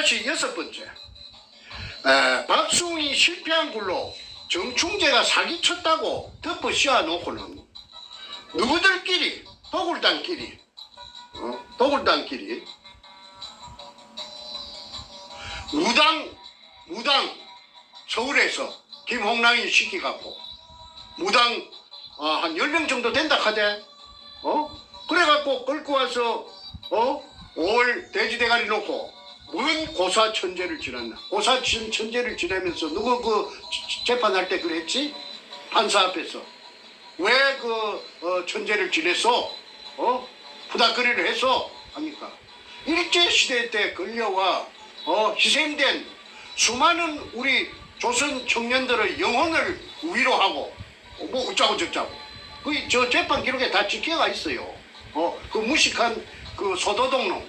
다시 6번째. 박수홍이 실패한 걸로 정충재가 사기쳤다고 덮어 씌워놓고는 누구들끼리 도굴단끼리 무당 서울에서 김홍랑이 시키갖고 무당 한 10명 정도 된다 하대. 그래갖고 끌고 와서 5월 돼지대가리 놓고 뭔 고사천재를 지냈나. 고사천재를 지내면서 누구 그 재판할 때 그랬지? 판사 앞에서 왜 그 천재를 지냈어? 부닥거리를 했어? 합니까? 일제시대 때 끌려와 희생된 수많은 우리 조선 청년들의 영혼을 위로하고 뭐 어쩌고 저쩌고 저 재판 기록에 다 찍혀가 있어요. 그 무식한 그 소도동놈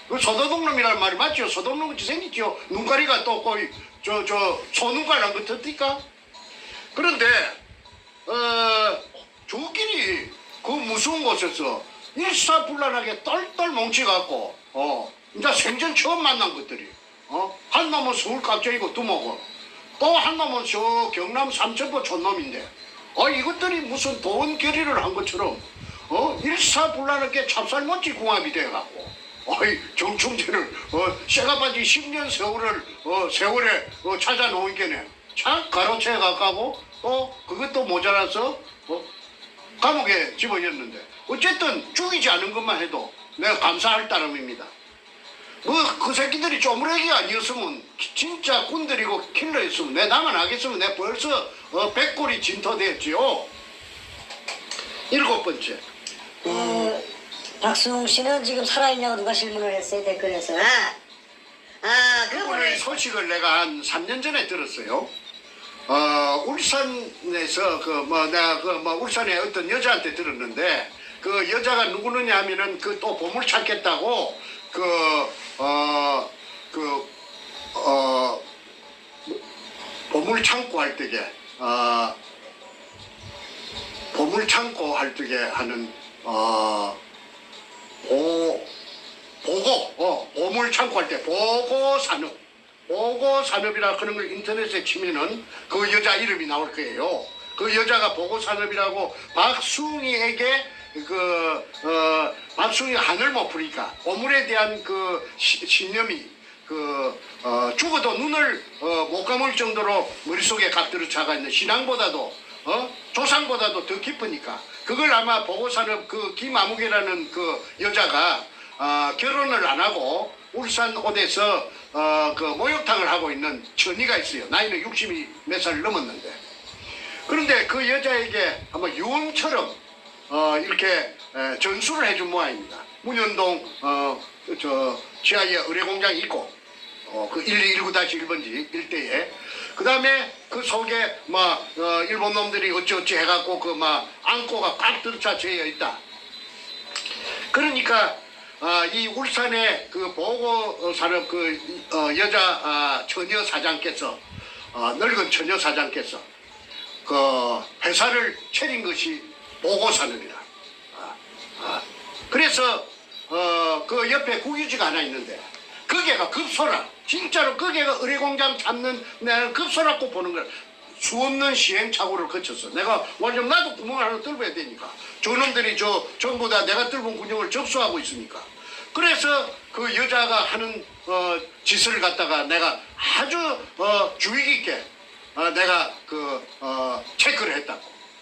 그 소도동놈이라는 말이 맞죠? 소도동놈같이 생겼죠? 눈가리가 또 거의 소눈깔 안 붙었니까? 그런데 저끼리 그 무서운 곳에서 일사불란하게 똘똘 뭉쳐갖고 이제 생전 처음 만난 것들이 한 놈은 서울 깍쟁이고 두모고 또 한 놈은 저 경남 삼천포 촌놈인데 이것들이 무슨 돈 결의를 한 것처럼 일사불란하게 찹쌀모찌 궁합이 돼갖고 정충재를 쇠가빠지 10년 세월에 찾아놓은 게네 참 가로채 가까고 또 그것도 모자라서 감옥에 집어넣는데 어쨌든 죽이지 않은 것만 해도 내가 감사할 따름입니다. 그 새끼들이 쪼무레기 아니었으면 진짜 꾼들이고 킬러였으면 내 나만 하겠으면 내 벌써 백골이 진토됐지요. 7번째. 박수홍 씨는 지금 살아있냐고 누가 질문을 했어요, 댓글에서. 그분의 소식을 내가 한 3년 전에 들었어요. 울산에서 내가 울산에 어떤 여자한테 들었는데 그 여자가 누구느냐 하면은 그 또 보물 찾겠다고 보물 창고 할 때게 보물 창고 할 때게 하는 보물 창고 할 때 보고산업이라 그런 걸 인터넷에 치면은 그 여자 이름이 나올 거예요. 그 여자가 보고산업이라고 박수홍이에게 박수홍이가 하늘 못 푸니까 보물에 대한 그 신념이 죽어도 눈을 못 감을 정도로 머릿속에 갓들어 차가 있는 신앙보다도 조상보다도 더 깊으니까 그걸 아마 보고산업 그 김아무개라는 그 여자가 결혼을 안 하고 울산 옷에서 그 목욕탕을 하고 있는 처니가 있어요. 나이는 60이 몇 살 넘었는데 그런데 그 여자에게 아마 유언처럼 이렇게 전수를 해준 모양입니다. 문현동 지하에 의뢰공장이 있고 그 1219-1번지 일대에 그 다음에 그 속에 일본 놈들이 어찌어찌 해갖고 안고가 꽉 들어차져 있다. 그러니까 이 울산의 그 보고산업 여자 처녀 사장께서 늙은 처녀 사장께서 그 회사를 차린 것이 보고산업이라. 그래서 그 옆에 국유지가 하나 있는데 거기가 급소라. 진짜로 거기가 의뢰공장 잡는 내가 급소라고 보는 걸 수없는 시행착오를 거쳤어. 내가 완전 나도 구멍을 하나 뚫어야 되니까. 저놈들이 전부 다 내가 뚫은 군용을 접수하고 있으니까. 그래서 그 여자가 하는 짓을 갖다가 내가 아주 주의 깊게 내가 체크를 했다고.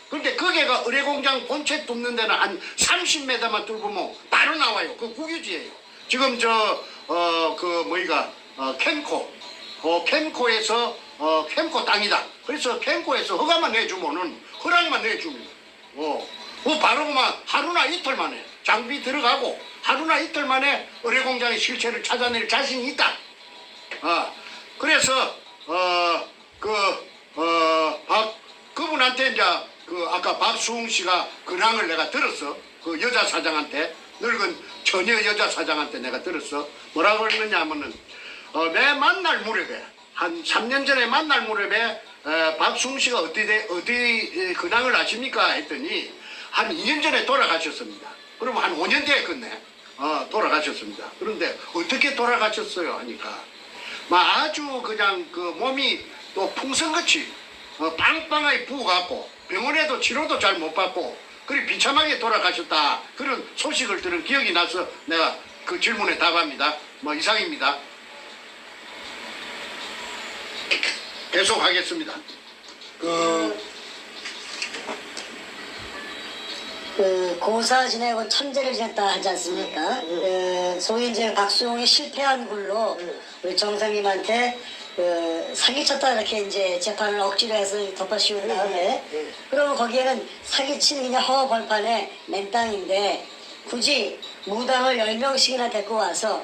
그런데 거기가 의뢰공장 본체 뚫는 데는 한 30m만 뚫으면 바로 나와요. 그 국유지예요. 지금 캠코에서 캠코 땅이다. 그래서 캠코에서 허가만 내주면은 허락만 내주면 바로 하루나 이틀 만에 장비 들어가고 하루나 이틀 만에 의뢰공장의 실체를 찾아낼 자신이 있다. 그래서 그분한테 이제 아까 박수홍 씨가 근황을 내가 들었어. 그 여자 사장한테 늙은 처녀 여자 사장한테 내가 들었어. 뭐라고 그랬느냐 하면은 내 만날 무렵에 한 3년 전에 만날 무렵에 박수홍 씨가 어디 근황을 아십니까 했더니 한 2년 전에 돌아가셨습니다. 그러면 한 5년 뒤에 끝내. 돌아가셨습니다. 그런데 어떻게 돌아가셨어요 하니까 막 아주 그냥 그 몸이 또 풍선같이 빵빵하게 부어갖고 병원에도 치료도 잘 못 받고 그리 비참하게 돌아가셨다 그런 소식을 들은 기억이 나서 내가 그 질문에 답합니다. 뭐 이상입니다. 계속하겠습니다. 고사 지내고 천재를 지냈다 하지 않습니까? 소위 이제 박수홍이 실패한 굴로 우리 정상님한테 사기쳤다 이렇게 이제 재판을 억지로 해서 덮어씌운 다음에 그러면 거기에는 사기친 그냥 허벌판에 맨땅인데 굳이 무당을 10명씩이나 데리고 와서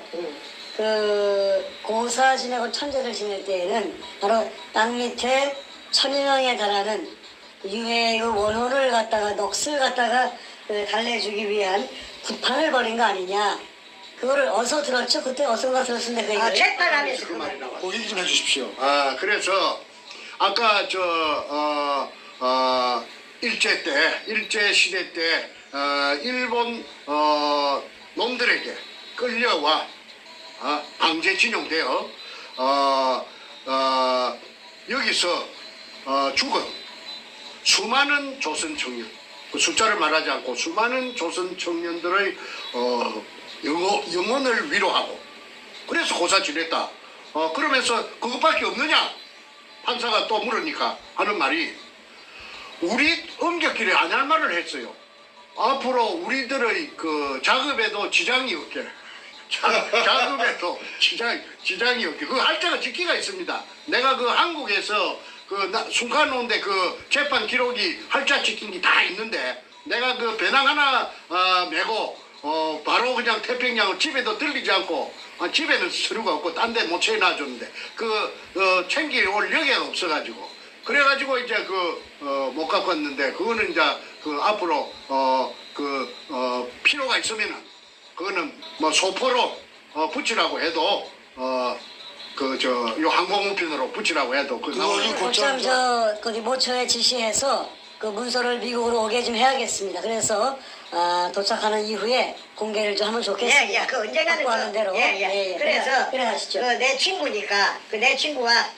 고사 지내고 천재를 지낼 때에는 바로 땅 밑에 1000여 명에 달하는 유해의 그 원혼을 갖다가 넋을 갖다가 달래주기 위한 구판을 벌인 거 아니냐. 그거를 어서 들었죠? 그때 어선가 들었는데 그 얘기를. 재판하면서 그 말이 나와요. 얘기 좀 해주십시오. 그래서 아까 일제 시대 때 일본 놈들에게 끌려와 강제 진용되어 여기서 죽은 수많은 조선 청년, 그 숫자를 말하지 않고 수많은 조선 청년들의 영혼을 위로하고 그래서 고사 지냈다. 그러면서 그것밖에 없느냐? 판사가 또 물으니까 하는 말이 우리 엄격길에 안 할 말을 했어요. 앞으로 우리들의 그 작업에도 지장이 없게. 작업에도 지장이 없게. 그 할자가 직기가 있습니다. 내가 그 한국에서 순간온데 그 재판 기록이 할자 찍힌 게 다 있는데 내가 그 배낭 하나 메고 바로 그냥 태평양을 집에도 들리지 않고 집에는 서류가 없고 딴 데 못 채워놔줬는데 챙겨올 여기가 없어가지고 그래가지고 이제 못 갖고 왔는데 그거는 이제 앞으로 필요가 있으면은 그거는 뭐 소포로 붙이라고 해도 요 항공우편으로 붙이라고 해도 그거는 곧장 거기 모처에 지시해서 그 문서를 미국으로 오게 좀 해야겠습니다. 그래서 도착하는 이후에 공개를 좀 하면 좋겠습니다. 예, 그 언젠가는 하는 대로. 예. 그래서 그래 하시죠. 내 친구니까 내 친구가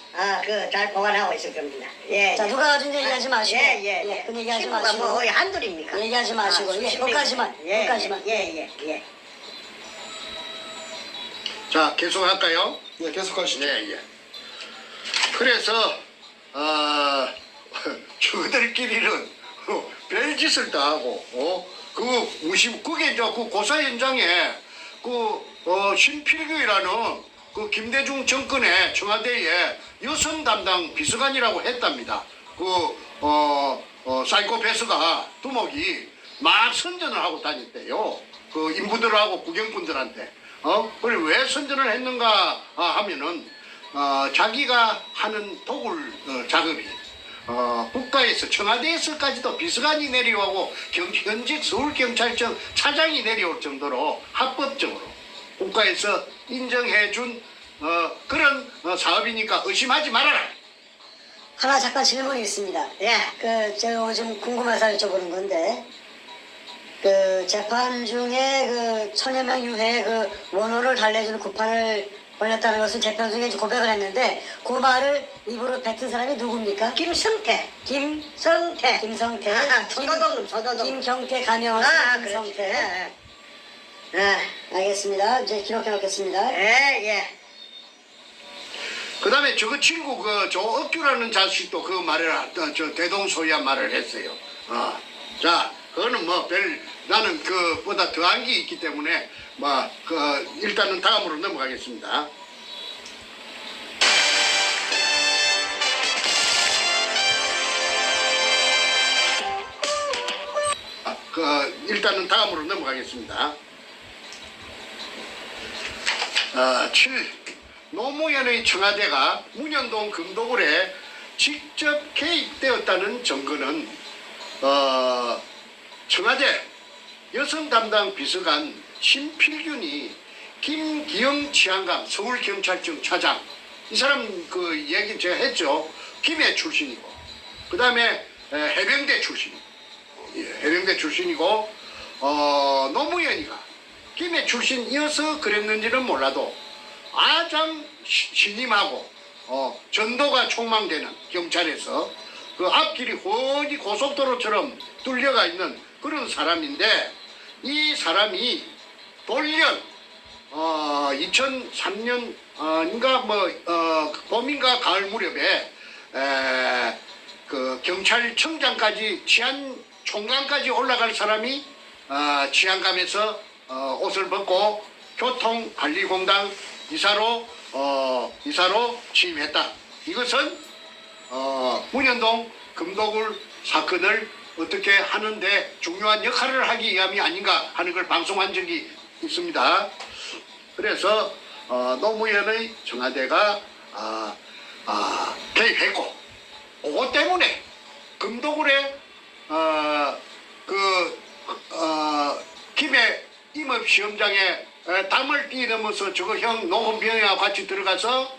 잘 보관하고 있을 겁니다. 예. 자, 누가 가진 얘기하지 마시고. 예. 그 얘기하지 친구가 마시고. 뭐 한둘입니까? 얘기하지 마시고. 수십 여기까지만. 명. 여기까지만. 예. 자 계속할까요? 예, 계속하시죠. 예. 그래서 저들끼리는 별짓을 다 하고 그게 이제 그 고사 현장에 신필규이라는 그 김대중 정권의 청와대에 여성 담당 비서관이라고 했답니다. 사이코패스가 두목이 막 선전을 하고 다녔대요. 그 인부들하고 구경꾼들한테. 그래 왜 선전을 했는가 하면은 자기가 하는 도굴 작업이 국가에서 청와대에서까지도 비서관이 내려오고 현직 서울경찰청 차장이 내려올 정도로 합법적으로 국가에서 인정해준 그런 사업이니까 의심하지 말아라. 하나 잠깐 질문이 있습니다. 예. 제가 오늘 좀 궁금해서 여쭤보는 건데, 재판 중에 1000여 명 유해의 원혼을 달래주는 구판을 벌렸다는 것을 재판 중에 이제 고백을 했는데, 그 말을 입으로 뱉은 사람이 누굽니까? 김성태. 김성태. 소도동. 김경태 가명을 쓴 김성태. 알겠습니다. 이제 기록해 놓겠습니다. 예. 그 다음에 저 친구 저 억규라는 자식도 그 말을 대동소이한 말을 했어요. 자 그거는 나는 그보다 더한 게 있기 때문에 일단은 다음으로 넘어가겠습니다. 일단은 다음으로 넘어가겠습니다. 7. 노무현의 청와대가 문현동 금도굴에 직접 개입되었다는 증거는 청와대 여성 담당 비서관 신필균이 김기영 치안감 서울경찰청 차장 이 사람 얘기 제가 했죠. 김해 출신이고 그 다음에 해병대 출신이고 노무현이가 김해 출신이어서 그랬는지는 몰라도 가장 신임하고 전도가 촉망되는 경찰에서 그 앞길이 훤히 고속도로처럼 뚫려가 있는 그런 사람인데 이 사람이 돌연 2003년인가 봄인가 가을 무렵에 그 경찰청장까지 치안총장까지 올라갈 사람이 치안감에서 옷을 벗고 교통관리공단 이사로 취임했다. 이것은 문현동 금도굴 사건을 어떻게 하는데 중요한 역할을 하기 위함이 아닌가 하는 걸 방송한 적이 있습니다. 그래서 노무현의 청와대가 개입했고 그것 때문에 금도굴에 김해 임업시험장에 담을 뛰어넘어서 저거 형 노건병이와 같이 들어가서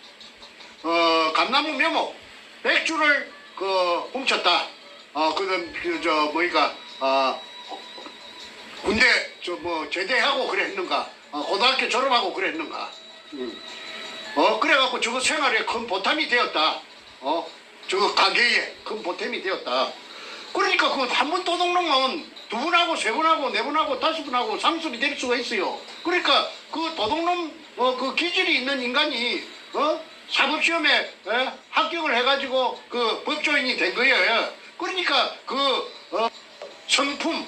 감나무 묘목 100주를 훔쳤다. 군대 제대하고 그랬는가? 고등학교 졸업하고 그랬는가? 그래갖고 저거 생활에 큰 보탬이 되었다. 저거 가게에 큰 보탬이 되었다. 그러니까 그 한 번 도둑놈은 2분하고 3분하고 4분하고 5분하고 상습이 될 수가 있어요. 그러니까 그 도둑놈 그 기질이 있는 인간이 사법시험에 합격을 해가지고 그 법조인이 된 거예요. 그러니까 그 성품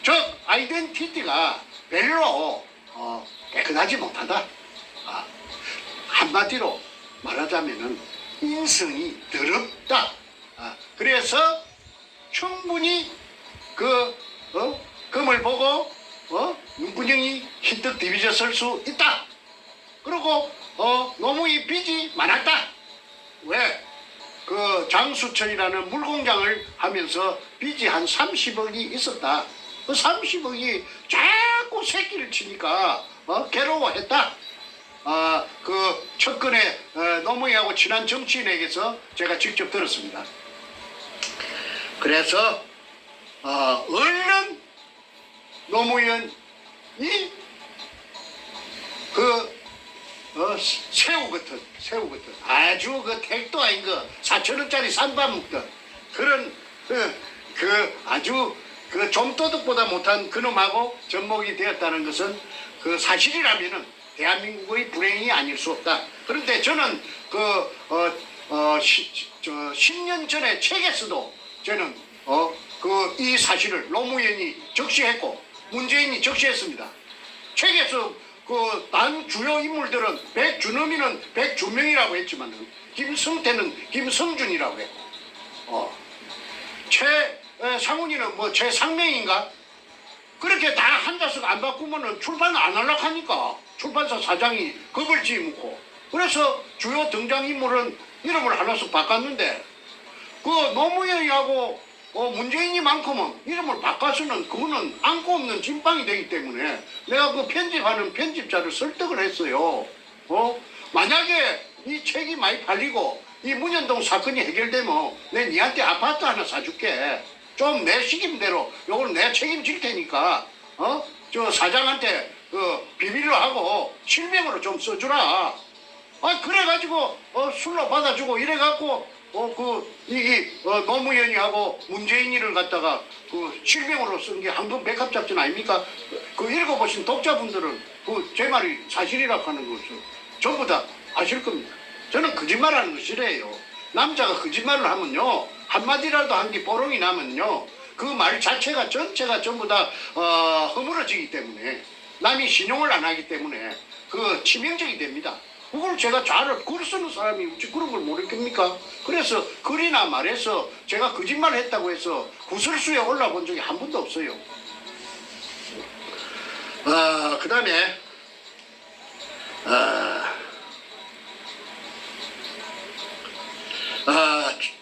즉 아이덴티티가 별로 깨끗하지 못하다. 한마디로 말하자면은 인성이 더럽다. 그래서 충분히 금을 보고 눈구녕이 흰떡 뒤비져 설 수 있다. 그리고 노무이 빚이 많았다. 왜? 그 장수철이라는 물공장을 하면서 빚이 한 30억이 있었다. 그 30억이 자꾸 새끼를 치니까 괴로워했다. 그 첫근에 노무현하고 친한 정치인에게서 제가 직접 들었습니다. 그래서 얼른 노무현이 새우 같은 아주 그 택도 아닌 거 4,000원짜리 쌈밥 먹던 그런 아주 그 좀도둑보다 못한 그놈하고 접목이 되었다는 것은 그 사실이라면은 대한민국의 불행이 아닐 수 없다. 그런데 저는 10년 전에 책에서도 저는 이 사실을 노무현이 적시했고 문재인이 적시했습니다. 책에서 단 주요 인물들은 백준엄이는 백주명이라고 했지만 김성태는 김성준이라고 했고 최상훈이는 최상명인가 그렇게 다 한자씩 안 바꾸면은 출판 안 하려고 하니까 출판사 사장이 겁을 지묻고 그래서 주요 등장인물은 이름을 하나씩 바꿨는데 그 노무현이하고 문재인이만큼은 이름을 바꿔서는 그거는 안고 없는 진빵이 되기 때문에 내가 그 편집하는 편집자를 설득을 했어요. 만약에 이 책이 많이 팔리고 이 문현동 사건이 해결되면 내 니한테 아파트 하나 사줄게. 좀 내 식임대로 요거는 내가 책임질 테니까 저 사장한테 비밀로 하고 실명으로 좀 써주라. 그래가지고 술로 받아주고 이래갖고 노무현이하고 문재인이를 갖다가 실명으로 쓴 게 황금 백합 작전 아닙니까? 읽어보신 독자분들은 제 말이 사실이라고 하는 것을 전부 다 아실 겁니다. 저는 거짓말하는 거 싫어해요. 남자가 거짓말을 하면요 한마디라도 한 게 뽀롱이 나면요 그 말 자체가 전체가 전부 다 허물어지기 때문에 남이 신용을 안 하기 때문에 치명적이 됩니다. 그걸 제가 글 쓰는 사람이 어찌 그런 걸 모르겠습니까? 그래서 글이나 말해서 제가 거짓말 했다고 해서 구설수에 올라본 적이 한 번도 없어요. 그 다음에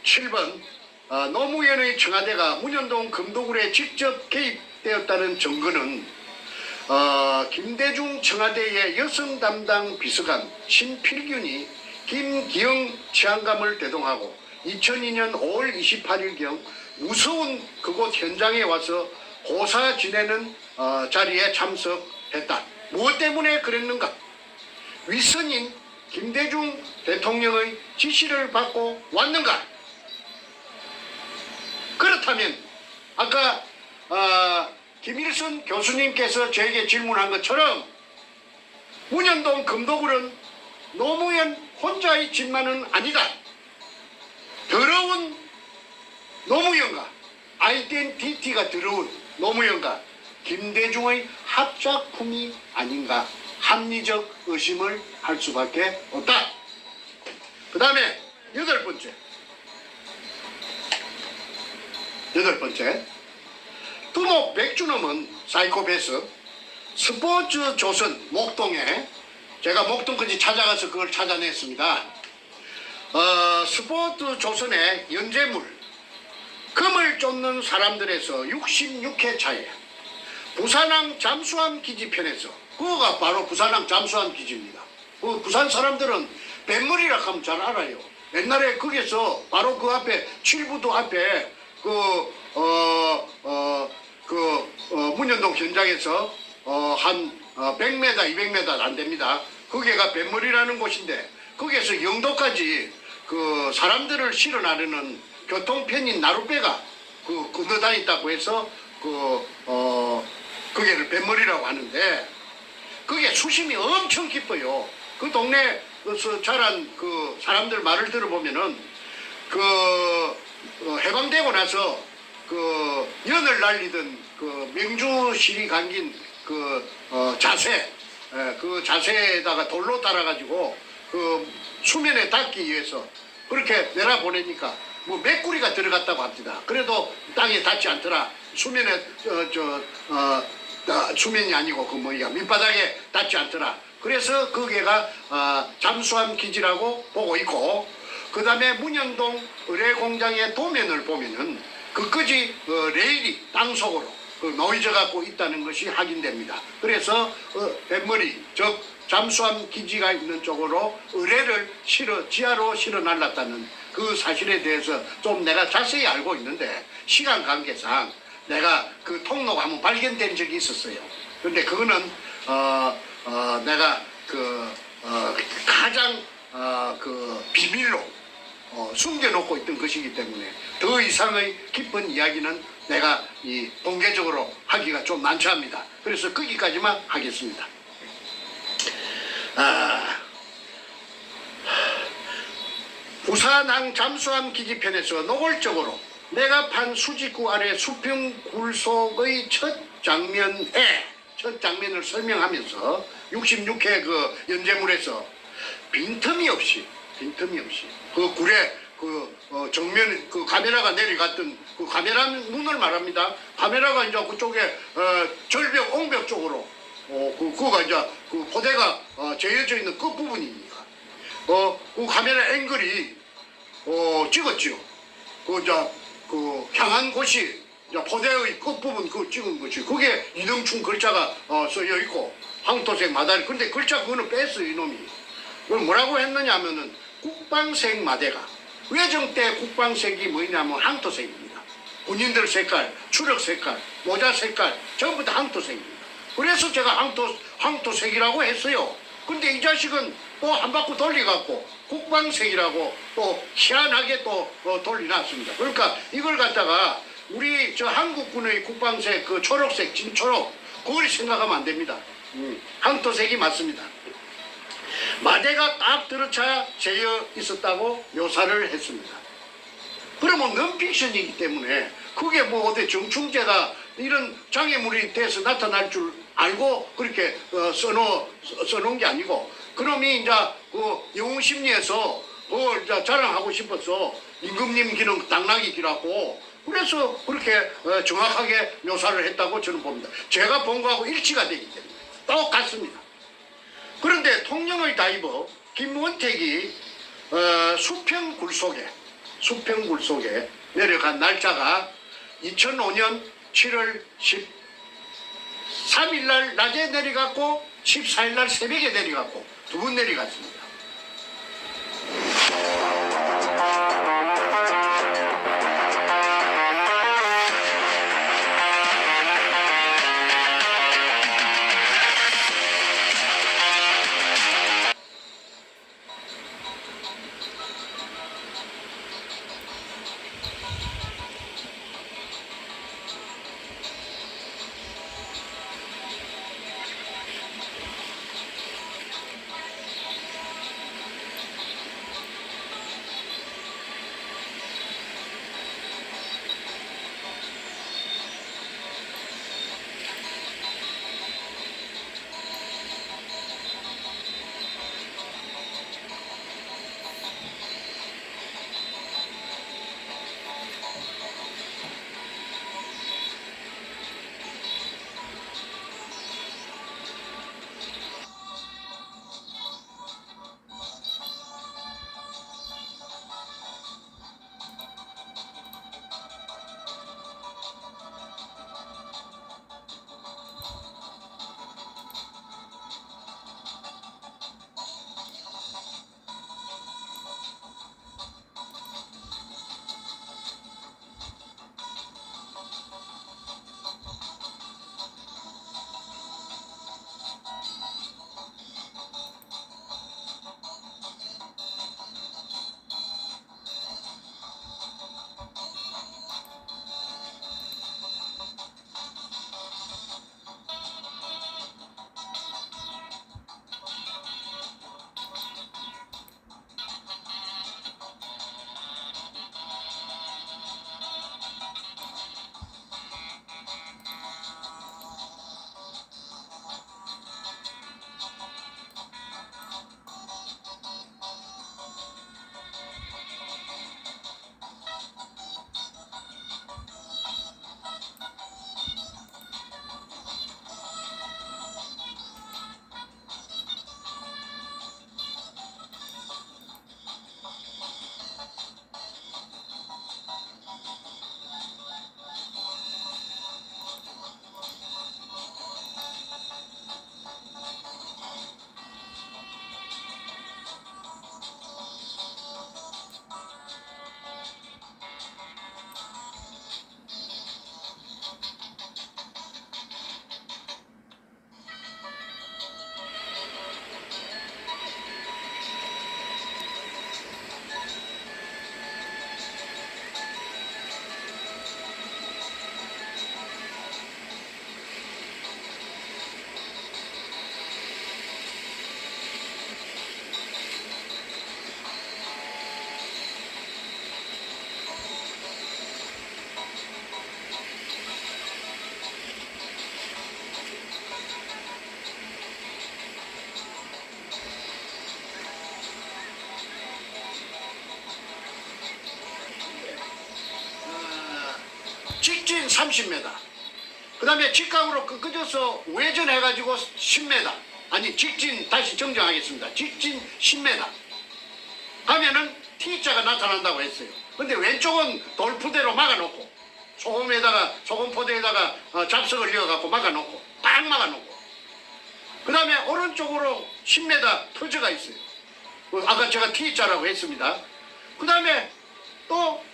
7번 노무현의 청와대가 문현동 금도굴에 직접 개입되었다는 증거는 김대중 청와대의 여성 담당 비서관 신필균이 김기영 치안감을 대동하고 2002년 5월 28일경 무서운 그곳 현장에 와서 고사 지내는 자리에 참석 했다. 무엇 때문에 그랬는가? 윗선인 김대중 대통령의 지시를 받고 왔는가? 그렇다면 아까 김일성 교수님께서 저에게 질문한 것처럼 문현동 금도굴은 노무현 혼자의 짓만은 아니다. 더러운 노무현과 아이덴티티가 더러운 노무현과 김대중의 합작품이 아닌가 합리적 의심을 할 수밖에 없다. 그 다음에 여덟 번째 두목 백준엄은 사이코패스 스포츠 조선 목동에 제가 목동까지 찾아가서 그걸 찾아냈습니다. 스포츠 조선의 연재물 금을 쫓는 사람들에서 66회 차에 부산항 잠수함 기지편에서 그거가 바로 부산항 잠수함 기지입니다. 그 부산 사람들은 뱃머리라 하면 잘 알아요. 옛날에 거기서 바로 그 앞에 칠부도 앞에 문현동 현장에서 한 100m, 200m 안 됩니다. 거기가 뱃머리라는 곳인데 거기에서 영도까지 그 사람들을 실어 나르는 교통편인 나룻배가 건너다녔다고 해서 그게를 뱃머리라고 하는데 그게 수심이 엄청 깊어요. 그 동네에서 자란 그 사람들 말을 들어보면은 해방되고 나서 연을 날리던 명주시리 감긴 자세, 그 자세에다가 돌로 따라가지고 수면에 닿기 위해서 그렇게 내려보내니까 뭐 메꾸리가 들어갔다고 합니다. 그래도 땅에 닿지 않더라. 수면에 수면이 아니고 밑바닥에 닿지 않더라. 그래서 거기가 잠수함 기지라고 보고 있고, 그 다음에 문현동 의뢰공장의 도면을 보면은 끝까지 레일이 땅속으로 놓여져 갖고 있다는 것이 확인됩니다. 그래서 뱃머리 즉 잠수함 기지가 있는 쪽으로 의뢰를 지하로 실어 날랐다는 그 사실에 대해서 좀 내가 자세히 알고 있는데 시간 관계상 내가 그 통로가 한번 발견된 적이 있었어요. 그런데 그거는 내가 가장 비밀로 숨겨놓고 있던 것이기 때문에 더 이상의 깊은 이야기는 내가 공개적으로 하기가 좀 난처합니다. 그래서 거기까지만 하겠습니다. 부산항 잠수함 기지편에서 노골적으로 내가 판 수직구 아래 수평 굴속의 첫 장면을 설명하면서 66회 그 연재물에서 빈틈이 없이 그 굴에 정면 카메라가 내려갔던 그 카메라 문을 말합니다. 카메라가 이제 그쪽에 절벽 옹벽 쪽으로 그거가 이제 그 포대가 재어져 있는 끝 부분이니까 그 카메라 앵글이 찍었지요. 향한 곳이 포대의 끝부분 찍은 것이 그게 이등충 글자가 써여 있고 황토색 마다리. 근데 글자 그거는 뺐어요 이놈이. 그걸 뭐라고 했느냐 하면은 국방색 마대가 외정 때 국방색이 뭐냐면 황토색입니다. 군인들 색깔, 추력 색깔, 모자 색깔 전부 다 황토색입니다. 그래서 제가 황토색이라고 했어요. 근데 이 자식은 또 한 바퀴 돌려갖고 국방색이라고 또 희한하게 또 돌려놨습니다. 그러니까 이걸 갖다가 우리 한국군의 국방색 초록색 진초록 그걸 생각하면 안 됩니다. 황토색이 맞습니다. 마대가 딱 들어차 재어 있었다고 묘사를 했습니다. 그러면 non-fiction이기 때문에 그게 뭐 어디 정충제가 이런 장애물이 돼서 나타날 줄 알고 그렇게 써놓은 게 아니고, 그놈이 이제 영웅심리에서 그걸 이제 자랑하고 싶어서 임금님 기는 당나귀 기라고 그래서 그렇게 정확하게 묘사를 했다고 저는 봅니다. 제가 본 거하고 일치가 되기 때문에 똑같습니다. 그런데 통영의 다이버 김원택이 수평 굴속에 내려간 날짜가 2005년 7월 13일 날 낮에 내려갔고 14일 날 새벽에 내려갔고 두 번 내려갔습니다. 직진 30m. 그 다음에 직각으로 꺾어져서 우회전해가지고 10m. 아니, 직진, 다시 정정하겠습니다. 직진 10m. 하면은 T자가 나타난다고 했어요. 근데 왼쪽은 돌푸대로 막아놓고, 소금포대에다가 잡석을 이어갖고 막아놓고, 딱 막아놓고. 그 다음에 오른쪽으로 10m 터져가 있어요. 아까 제가 T자라고 했습니다. 그 다음에 또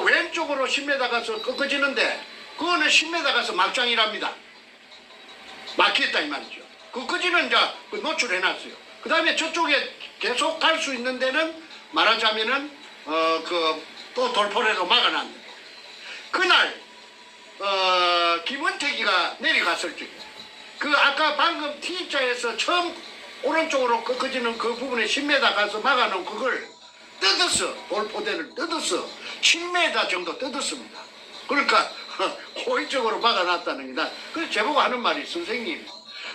왼쪽으로 10m 가서 꺾어지는데 그거는 10m 가서 막장이랍니다. 막히겠다 이 말이죠. 그까지는 이제 노출해놨어요. 그 다음에 저쪽에 계속 갈 수 있는 데는 말하자면은 또 돌포대로 막아놨는데 그날 김원택이가 내려갔을 적에 그 아까 방금 T자에서 처음 오른쪽으로 꺾어지는 그 부분에 10m 가서 막아놓은 그걸 뜯었어. 돌포대를 뜯었어. 10m 정도 뜯었습니다. 그러니까 호의적으로 막아놨다는 게 그래서 제보고 하는 말이 선생님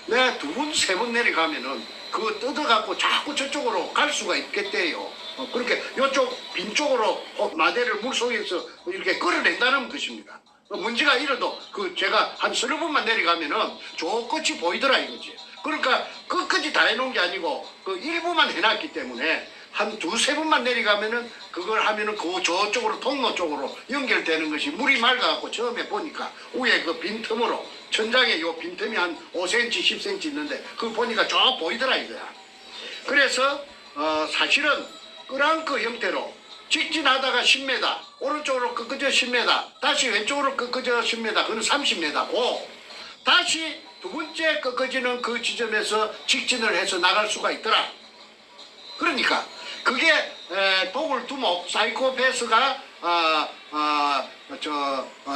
내가 2번, 3번 내려가면은 그거 뜯어갖고 자꾸 저쪽으로 갈 수가 있겠대요. 그렇게 이쪽 빈 쪽으로 마대를 물속에서 이렇게 끌어낸다는 것입니다. 문제가 이래도 제가 한 30번만 내려가면은 저 끝이 보이더라 이거지. 그러니까 끝까지 다 해놓은 게 아니고 일부만 해놨기 때문에 한 2-3번만 내려가면은 그걸 하면은 저쪽으로 통로 쪽으로 연결되는 것이 물이 맑아갖고 처음에 보니까 위에 그 빈틈으로 천장에 요 빈틈이 한 5cm, 10cm 있는데 그거 보니까 쭉 보이더라 이거야. 그래서 사실은 끄랑크 형태로 직진하다가 10m, 오른쪽으로 꺾어져 10m, 다시 왼쪽으로 꺾어져 10m, 그건 30m고 다시 두 번째 꺾어지는 그 지점에서 직진을 해서 나갈 수가 있더라. 그러니까 그게 독을 두목 사이코패스가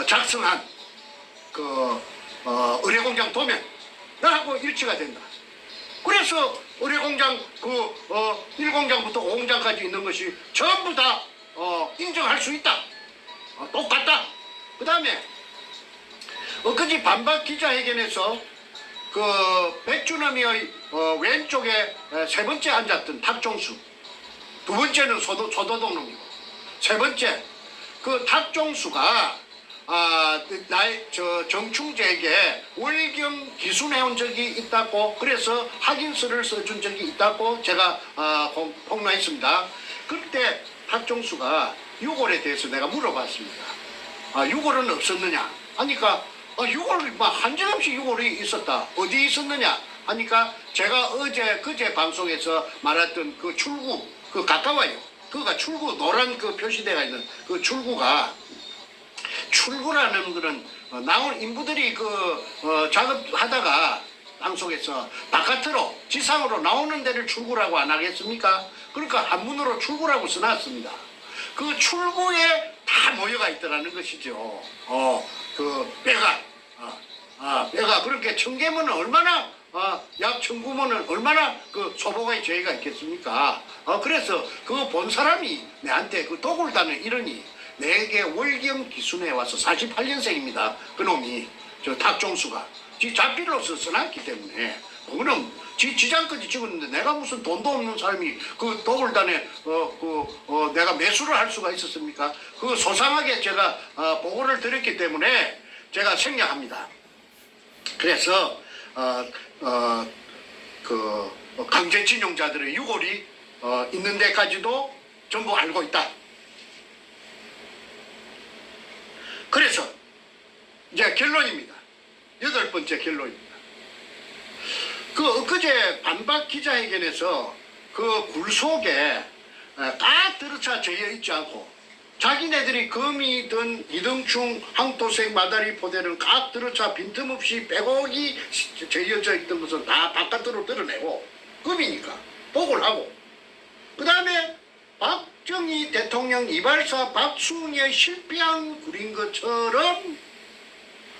작성한 의뢰공장 도면하고 일치가 된다. 그래서 의뢰공장 1공장부터 5공장까지 있는 것이 전부 다 인정할 수 있다. 똑같다. 그 다음에 엊그제 반박 기자회견에서 백준엄이의 왼쪽에 세 번째 앉았던 탁종수, 두 번째는 소도동 놈이고, 세 번째 탁종수가 정충재에게 월경 기순해온 적이 있다고 그래서 확인서를 써준 적이 있다고 제가 폭로했습니다. 그때 탁종수가 6월에 대해서 내가 물어봤습니다. 6월은 없었느냐 하니까 6월 한정없이 6월이 있었다. 어디 있었느냐 하니까 제가 그제 방송에서 말했던 그 출구 가까워요. 그가 출구 노란 표시대가 있는 그 출구라는 거는 나온 인부들이 작업하다가 방송에서 바깥으로 지상으로 나오는 데를 출구라고 안 하겠습니까? 그러니까 한문으로 출구라고 써놨습니다. 그 출구에 다 모여가 있더라는 것이죠. 뼈가 그렇게 청계문은 얼마나 약 청구문은 얼마나 소보가의 죄가 있겠습니까? 그래서 그거 본 사람이 내한테 독을 다는 이러니 내게 월경 기순에 와서 48년생입니다. 그놈이 탁종수가 지 자필로서 써놨기 때문에 그거는 지장까지 찍었는데 내가 무슨 돈도 없는 사람이 독을 단에 내가 매수를 할 수가 있었습니까? 소상하게 제가 보고를 드렸기 때문에 제가 생략합니다. 그래서 강제징용자들의 유골이 있는 데까지도 전부 알고 있다. 그래서 이제 결론입니다. 8번째 결론입니다. 엊그제 반박 기자회견에서 굴 속에 딱 들어차 저여 있지 않고 자기네들이 금이든 이등충 항토색 마다리 포대를 각 들어차 빈틈없이 빼곡이 저여져 있던 것은 다 바깥으로 드러내고 금이니까 보고를 하고 그 다음에 박정희 대통령 이발사 박수웅의 실패한 굴인 것처럼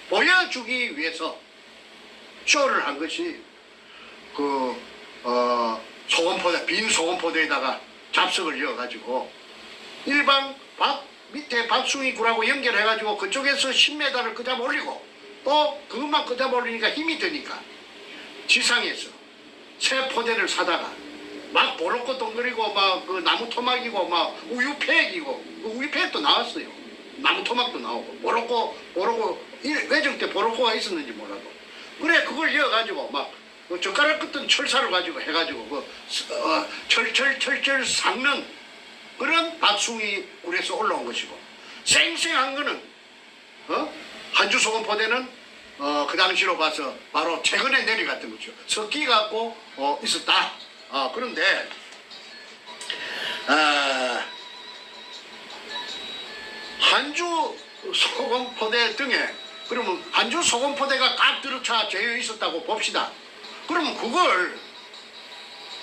보여주기 위해서 쇼를 한 것이 소금포대, 빈 소금포대에다가 잡석을 이어가지고 일방 밑에 박수웅이 굴하고 연결해가지고 그쪽에서 10m를 끄잡아 올리고 또 그것만 끄잡아 올리니까 힘이 드니까 지상에서 새 포대를 사다가 막 보로코 동그리고 막 나무 토막이고 막 우유팩이고 우유팩도 나왔어요. 나무토막도 나오고 보로코 외정 때 보로코가 있었는지 몰라도 그래 그걸 이어가지고 막 젓가락 끝은 철사를 가지고 해가지고 철철 삭는 그런 박숭이 굴에서 올라온 것이고 생생한 거는 한주 소금 포대는 그 당시로 봐서 바로 최근에 내려갔던 거죠. 석기 갖고 있었다. 그런데 한주 소금 포대 등에 그러면 한주 소금 포대가 꽉 들어차 재여 있었다고 봅시다. 그러면 그걸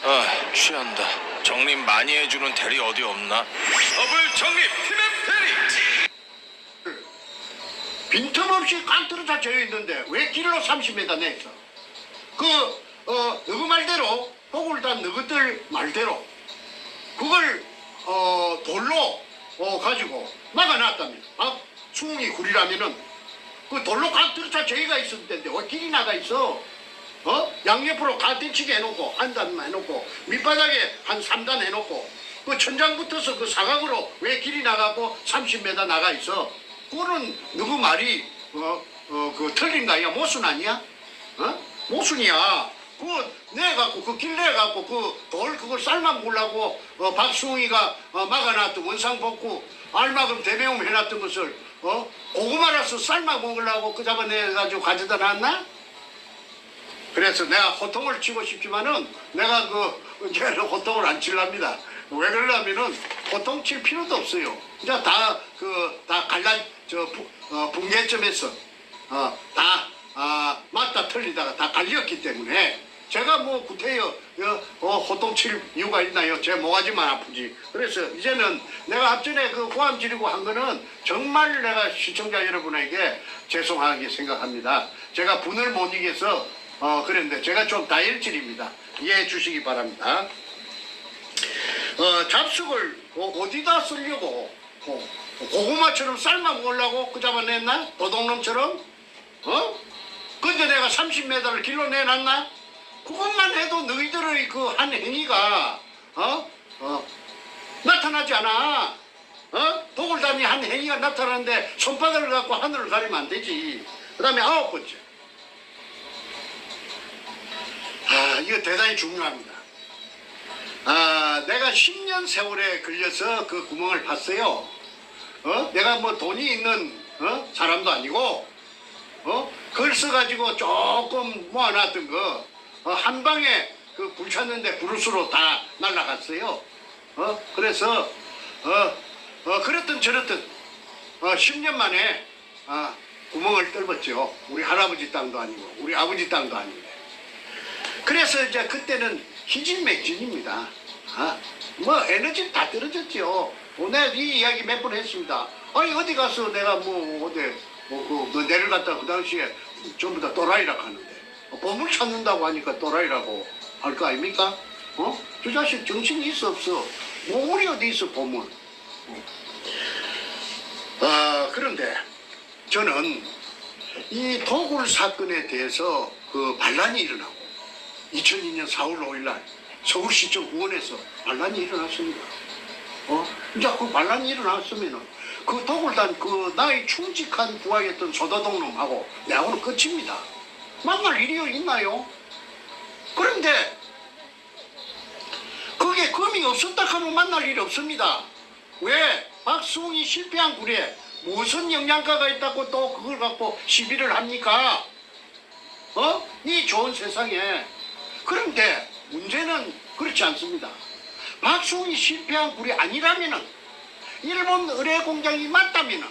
아, 취한다. 정립 많이 해주는 대리 어디 없나? 더블 정립 팀앱 대리. 빈틈없이 꽉 들어차 재여 있는데 왜 길로 30m 내서 너그 말대로 폭을 단 너희들 말대로 그걸 돌로 가지고 막아놨답니다. 수웅이 굴이라면은 그 돌로 꽉 들어차 저희가 있었을 텐데 왜 길이 나가 있어? 양옆으로 가대치게 해놓고 한 단만 해놓고 밑바닥에 한 3단 해놓고 그 천장 붙어서 그 사각으로 왜 길이 나가고 30m 나가 있어? 그거는 누구 말이 그 틀린 거 아니야? 모순 아니야? 모순이야. 그거 내갖고 그 길 내갖고 그 돌 그걸 삶아 먹으려고 박수웅이가 막아놨던 원상복구 알마금 대배움 해놨던 것을 고구마라서 삶아 먹으려고 그 잡아내가지고 가져다 놨나? 그래서 내가 호통을 치고 싶지만은 내가 이제는 호통을 안 칠랍니다. 왜 그러냐면은 호통 칠 필요도 없어요. 이제 다 갈라 붕괴점에서 다 맞다 틀리다가 다 갈렸기 때문에 제가 뭐 구태여 호통 칠 이유가 있나요? 제 모가지만 아프지. 그래서 이제는 내가 앞전에 그 고함 지르고 한 거는 정말 내가 시청자 여러분에게 죄송하게 생각합니다. 제가 분을 못 이겨서 그랬는데 제가 좀 다혈질입니다. 이해해 주시기 바랍니다. 잡숙을 어디다 쓰려고 고구마처럼 삶아 먹으려고 그 잡아냈나? 도둑놈처럼? 근데 내가 30m를 길로 내놨나? 그것만 해도 너희들의 그 한 행위가 나타나지 않아. 도굴단이 한 행위가 나타나는데 손바닥을 갖고 하늘을 가리면 안 되지. 그 다음에 9번째. 이거 대단히 중요합니다. 내가 10년 세월에 걸려서 그 구멍을 봤어요. 내가 뭐 돈이 있는 사람도 아니고 그걸 써가지고 조금 모아놨던 거 한 방에 그 불 쳤는데 브루스로 다 날라갔어요. 그래서 그렇든 저렇든 10년 만에 구멍을 뚫었죠. 우리 할아버지 땅도 아니고 우리 아버지 땅도 아니고. 그래서 이제 그때는 희진맥진입니다. 뭐 에너지 다 떨어졌죠. 내가 이 이야기 몇 번 했습니다. 아니 어디 가서 내가 내려갔다 그 당시에 전부 다 또라이라 하는데 보물 찾는다고 하니까 또라이라고 할 거 아닙니까? 저 자식 정신이 있어 없어? 보물이 어디 있어 보물? 그런데 저는 이 도굴 사건에 대해서 그 반란이 일어나고 2002년 4월 5일 날 서울시청 구원에서 반란이 일어났습니다. 이제 그 반란이 일어났으면은 그 도굴단 그 나의 충직한 부하였던 소다동놈하고 내하고는 끝입니다. 만날 일이 있나요? 그런데 그게 금이 없었다 하면 만날 일이 없습니다. 왜? 박수웅이 실패한 굴에 무슨 영양가가 있다고 또 그걸 갖고 시비를 합니까? 이 좋은 세상에. 그런데 문제는 그렇지 않습니다. 박수웅이 실패한 굴이 아니라면은 일본 의뢰 공장이 맞다면은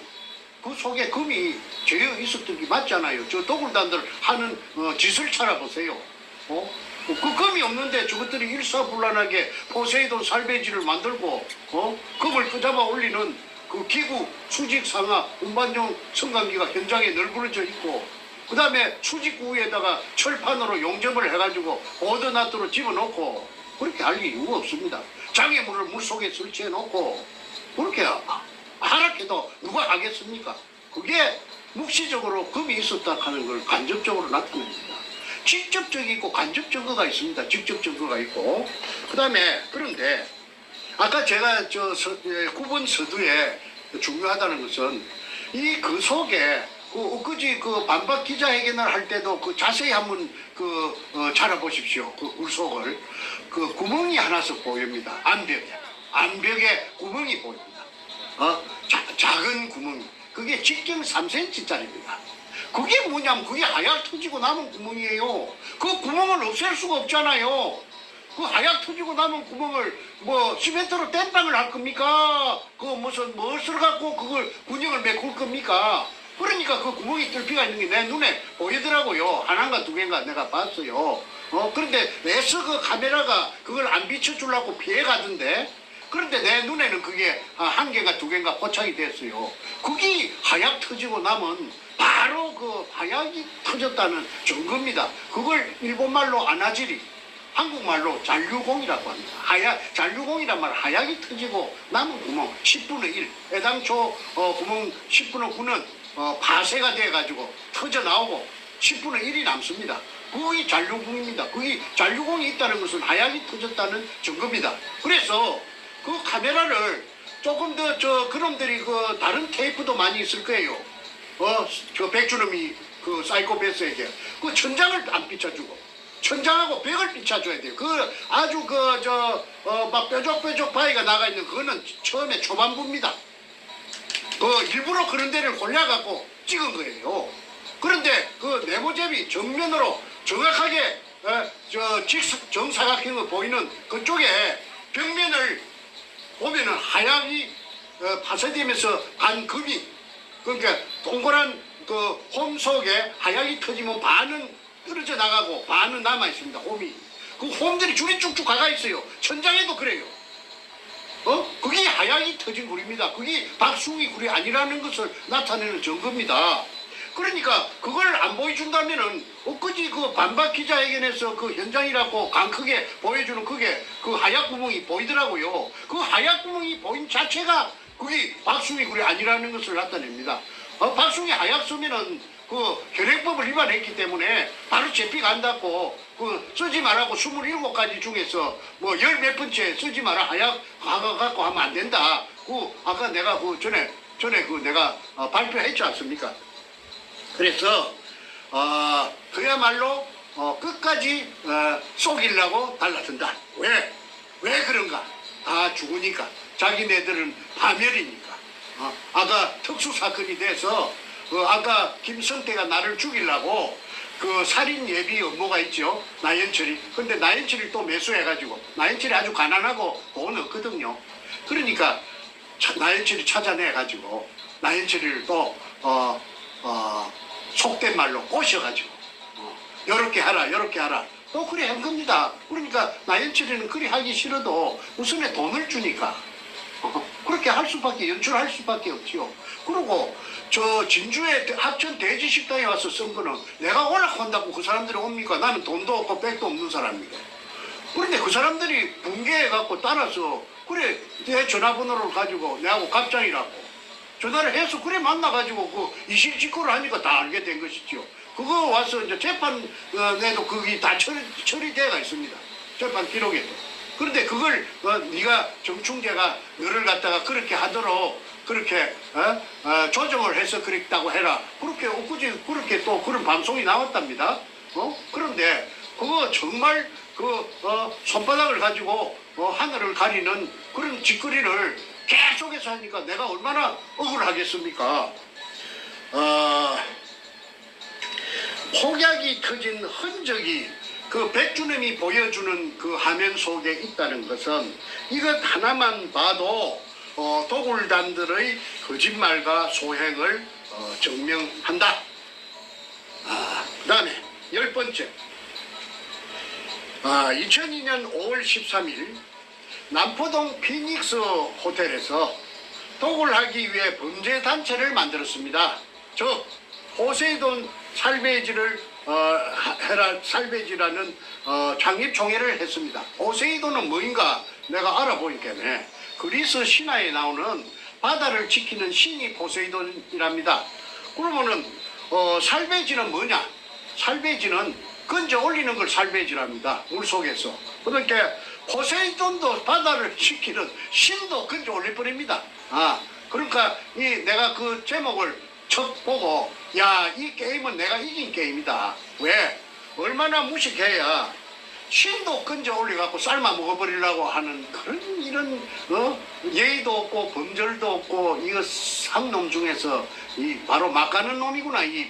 그 속에 금이 재여 있었던 게 맞잖아요. 저 도굴단들 하는 짓을 찾아보세요. 그 금이 없는데 저것들이 일사불란하게 포세이돈 살배지를 만들고 금을 끄잡아 올리는 그 기구 수직 상하 운반용 성강기가 현장에 널브러져 있고 그 다음에 수직구에다가 철판으로 용접을 해가지고 오더나트로 집어넣고 그렇게 할 이유가 없습니다. 장애물을 물속에 설치해 놓고 그렇게 하락해도 누가 하겠습니까? 그게 묵시적으로 금이 있었다 하는 걸 간접적으로 나타냅니다. 직접적이 있고 간접 증거가 있습니다. 직접 증거가 있고 그 다음에 그런데 아까 제가 9번 서두에 중요하다는 것은 이 그 속에 엊그제 그 반박 기자회견을 할 때도 그 자세히 한번 찾아보십시오. 그 굴속을 그 구멍이 하나씩 보입니다. 암벽에 구멍이 보입니다. 작은 구멍. 그게 직경 3cm짜리입니다. 그게 뭐냐면 그게 하약 터지고 남은 구멍이에요. 그 구멍을 없앨 수가 없잖아요. 그 하약 터지고 남은 구멍을 뭐 시멘트로 땜빵을 할 겁니까? 그 무슨 무엇을 갖고 그걸 군형을 메꿀 겁니까? 그러니까 그 구멍이 뚫기가 있는 게 내 눈에 보이더라고요. 하나인가 두 개인가 내가 봤어요. 그런데 왜서 그 카메라가 그걸 안 비춰주려고 피해가던데? 그런데 내 눈에는 그게 한 개가 두 개인가 포착이 됐어요. 그게 하약 터지고 나면 바로 그 하약이 터졌다는 증거입니다. 그걸 일본말로 아나지리, 한국말로 잔류공이라고 합니다. 잔류공이란 말 하약이 터지고 남은 구멍 10분의 1. 애당초 구멍 10분의 9는 파쇄가 돼가지고 터져 나오고 10분의 1이 남습니다. 그게 잔류공입니다. 그게 잔류공이 있다는 것은 하약이 터졌다는 증거입니다. 그래서 그 카메라를 조금 더 그놈들이 그 다른 테이프도 많이 있을 거예요. 저 백주놈이 그 사이코패스에게 그 천장을 안 비춰주고 천장하고 벽을 비춰줘야 돼요. 그 아주 막 뾰족뾰족 바위가 나가 있는 그거는 처음에 초반부입니다. 그 일부러 그런 데를 골라갖고 찍은 거예요. 그런데 그 네모잽이 정면으로 정확하게 정사각형으로 보이는 그쪽에 벽면을 보면은 하약이 파쇄되면서 간 금이 그러니까 동그란 그 홈 속에 하약이 터지면 반은 떨어져 나가고 반은 남아 있습니다. 홈이 그 홈들이 줄이 쭉쭉 가가 있어요. 천장에도 그래요. 그게 하약이 터진 굴입니다. 그게 박숭이 굴이 아니라는 것을 나타내는 증거입니다. 그러니까 그걸 안 보여준다면은 엊그제 그 반박 기자회견에서 그 현장이라고 강 크게 보여주는 그게 그 하약 구멍이 보이더라고요. 그 하약 구멍이 보인 자체가 그게 박숭이 굴이 아니라는 것을 나타냅니다. 박숭이 하약 쓰면은 그 현행법을 위반했기 때문에 바로 제피 간다고 그 쓰지 말라고 27가지 중에서 뭐 열 몇 번째 쓰지 마라 하약 갖고 하면 안 된다. 그 아까 내가 그 전에 그 내가 발표했지 않습니까? 그래서 그야말로 끝까지 속이려고 달라든다. 왜 그런가? 다 죽으니까. 자기네들은 파멸이니까. 아까 특수사건이 돼서 아까 김성태가 나를 죽이려고 그 살인 예비 업무가 있죠. 나연철이. 근데 나연철이 또 매수해가지고 나연철이 아주 가난하고 돈 없거든요. 그러니까 나연철이 찾아내가지고 나연철이를 또 속된 말로 꼬셔가지고 요렇게 하라 또 그래 한 겁니다. 그러니까 나연철이는 그리 하기 싫어도 우선에 돈을 주니까 그렇게 할 수밖에 연출할 수밖에 없지요. 그리고 저 진주의 합천 돼지식당에 와서 쓴 거는 내가 오락한다고 그 사람들이 옵니까? 나는 돈도 없고 백도 없는 사람이고. 그런데 그 사람들이 붕괴해갖고 따라서 그래 내 전화번호를 가지고 내하고 갑장이라고 전화를 해서 그래 만나가지고 그 이실직고를 하니까 다 알게 된 것이죠. 그거 와서 이제 재판에도 그게 다 처리돼가 있습니다. 재판 기록에도. 그런데 그걸 네가 정충재가 너를 갖다가 그렇게 하도록 그렇게 조정을 해서 그랬다고 해라. 그렇게 엊그제 그렇게 또 그런 방송이 나왔답니다. 그런데 그거 정말 그 손바닥을 가지고 하늘을 가리는 그런 짓거리를 계속해서 하니까 내가 얼마나 억울하겠습니까? 폭약이 터진 흔적이 그 백주님이 보여주는 그 화면 속에 있다는 것은 이것 하나만 봐도 도굴단들의 거짓말과 소행을 증명한다. 그 다음에 10번째 2002년 5월 13일 남포동 피닉스 호텔에서 도굴하기 위해 범죄단체를 만들었습니다. 즉 포세이돈 살베이지를 살베이지라는 창립총회를 했습니다. 포세이돈은 뭐인가 내가 알아보니까 그리스 신화에 나오는 바다를 지키는 신이 포세이돈이랍니다. 그러면은 살베이지는 뭐냐? 살베이지는 건져 올리는 걸 살베이지랍니다. 물속에서. 그러니까 포세이돈도 바다를 지키는 신도 건져 올릴 뻔입니다. 그러니까 내가 그 제목을 첫 보고 야, 이 게임은 내가 이긴 게임이다. 왜? 얼마나 무식해야 신도 건져 올려갖고 삶아 먹어버리려고 하는 그런 이런 예의도 없고 범절도 없고 이거 상놈 중에서 이 바로 막 가는 놈이구나 이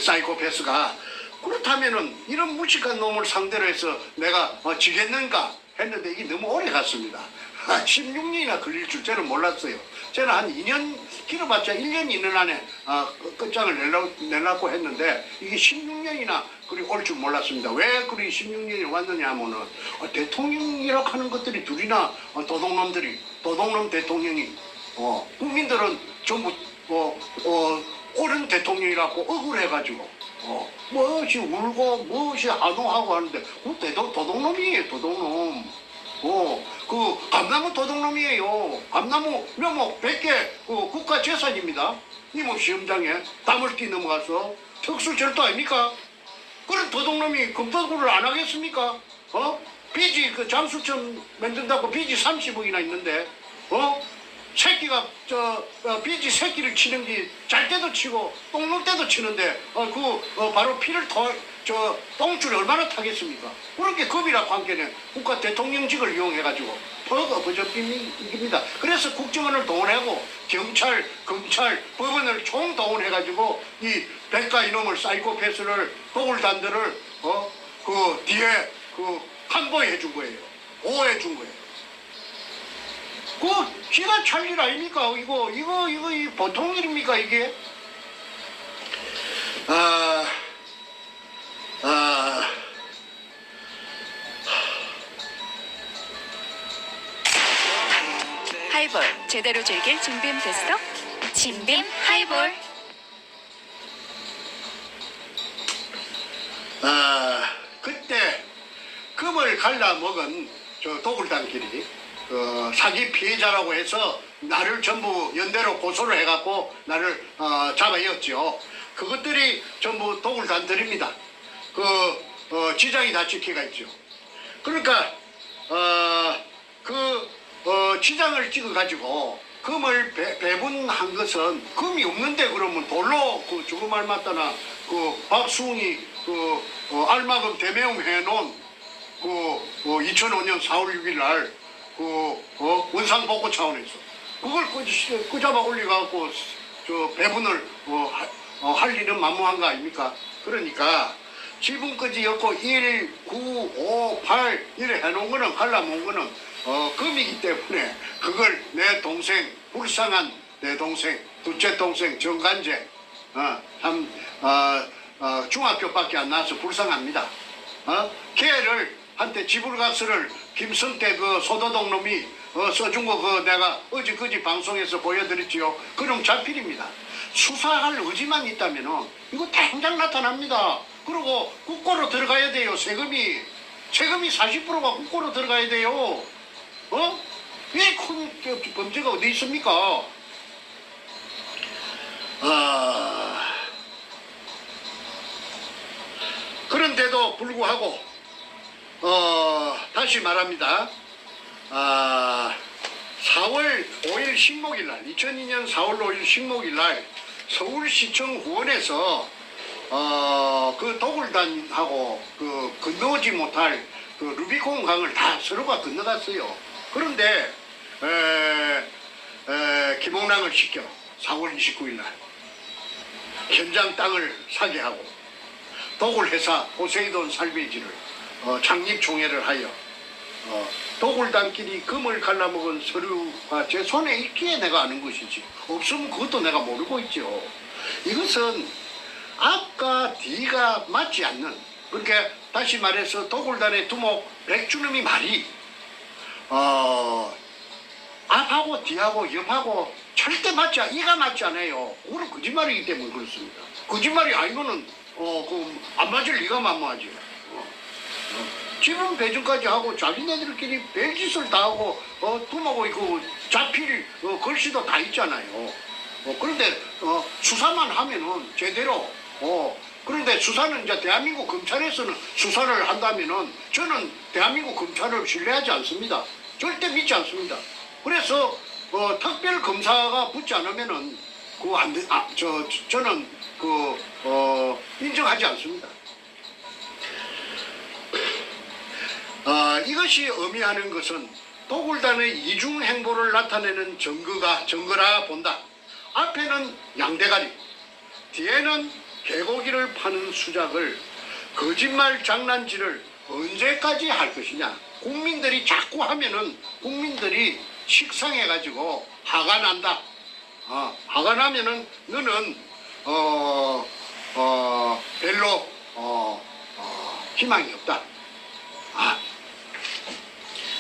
사이코패스가. 그렇다면은 이런 무식한 놈을 상대로 해서 내가 지겠는가 했는데 이게 너무 오래 갔습니다. 16년이나 걸릴 줄 저는 몰랐어요. 저는 한 2년 길어봤자 1년 있는 안에 끝장을 내려고 했는데 이게 16년이나 그리 올 줄 몰랐습니다. 왜 그리 16년이 왔느냐 하면은 대통령이라고 하는 것들이 둘이나 도둑놈 대통령이 국민들은 전부 옳은 대통령이라고 억울해가지고 무엇이 울고 무엇이 안호하고 하는데 도둑놈이에요. 도둑놈. 그 감나무 도둑놈이에요. 감나무 묘목 100개 국가 재산입니다. 임업시험장에 담을 끼 넘어가서 특수절도 아닙니까? 그런 도둑놈이 금도구를 안 하겠습니까? 빚이 그 잠수천 만든다고 빚이 30억이나 있는데 새끼가 빚이 새끼를 치는 게 잘 때도 치고 똥 놀 때도 치는데 바로 피를 똥줄이 얼마나 타겠습니까? 그렇게 급이라 관계는 국가 대통령직을 이용해가지고 버젓입니다. 그래서 국정원을 동원하고 경찰, 검찰, 법원을 총동원해가지고 이 백가 이놈을 사이코패스를 도굴단들을 그 뒤에 한보해 준 거예요. 보호해 준 거예요. 기가 찰 일 아닙니까? 이거 보통 일입니까, 이게? 하이볼 제대로 즐길 준비는 됐어? 진빔 하이볼. 그때 금을 갈라먹은 저 도굴단끼리 사기 피해자라고 해서 나를 전부 연대로 고소를 해갖고 나를 잡아였죠. 그것들이 전부 도굴단들입니다. 지장이 다 찍혀가 있죠. 그러니까 지장을 찍어가지고 금을 배분한 것은 금이 없는데 그러면 돌로 죽음 알맞다나 박수웅이 알마금 대매웅 해놓은 2005년 4월 6일 날 원상복구 차원에서 그걸 끄잡아 올려갖고 배분을 할 일은 만무한 거 아닙니까? 그러니까 지분까지 엮고 1, 9, 5, 8 이래 해놓은 거는 갈라놓은 거는 금이기 때문에 그걸 내 동생 불쌍한 내 동생 둘째 동생 정간재 중학교밖에 안 나와서 불쌍합니다. 걔를 한때 지불각서를 김성태 소도동 놈이 써준 거 내가 어제 방송에서 보여드렸지요. 그럼 자필입니다. 수사할 의지만 있다면은 이거 당장 나타납니다. 그리고 국고로 들어가야 돼요. 세금이 40%가 국고로 들어가야 돼요. 왜 큰 범죄가 어디 있습니까? 그런데도 불구하고 다시 말합니다. 4월 5일 식목일 날 2002년 4월 5일 식목일 날 서울시청 후원에서 그 도굴단하고 건너오지 못할 루비콘 강을 다 서로가 건너갔어요. 그런데 김홍랑을 시켜 4월 29일 날 현장 땅을 사게 하고 도굴회사 포세이돈 살베이지를 창립총회를 하여 도굴단끼리 금을 갈라먹은 서류가 제 손에 있기에 내가 아는 것이지 없으면 그것도 내가 모르고 있죠. 이것은 앞과 뒤가 맞지 않는, 그러니까 다시 말해서 도굴단의 두목 백주놈이 말이 앞하고 뒤하고 옆하고 절대 이가 맞지 않아요. 그건 거짓말이기 때문에 그렇습니다. 거짓말이 아니면은 안 맞을 리가 만무하지. 지분 배정까지 하고 자기네들끼리 별짓을 다 하고 두목의 자필 글씨도 다 있잖아요. 그런데 수사만 하면은 제대로 그런데 수사는 이제 대한민국 검찰에서는 수사를 한다면은 저는 대한민국 검찰을 신뢰하지 않습니다. 절대 믿지 않습니다. 그래서 특별 검사가 붙지 않으면은 그거 안 돼. 저는 인정하지 않습니다. 이것이 의미하는 것은 도굴단의 이중 행보를 나타내는 증거라 본다. 앞에는 양대가리, 뒤에는 개고기를 파는 수작을 거짓말 장난질을 언제까지 할 것이냐. 국민들이 자꾸 하면은 국민들이 식상해가지고 화가 난다. 화가 나면은 너는 별로 희망이 없다.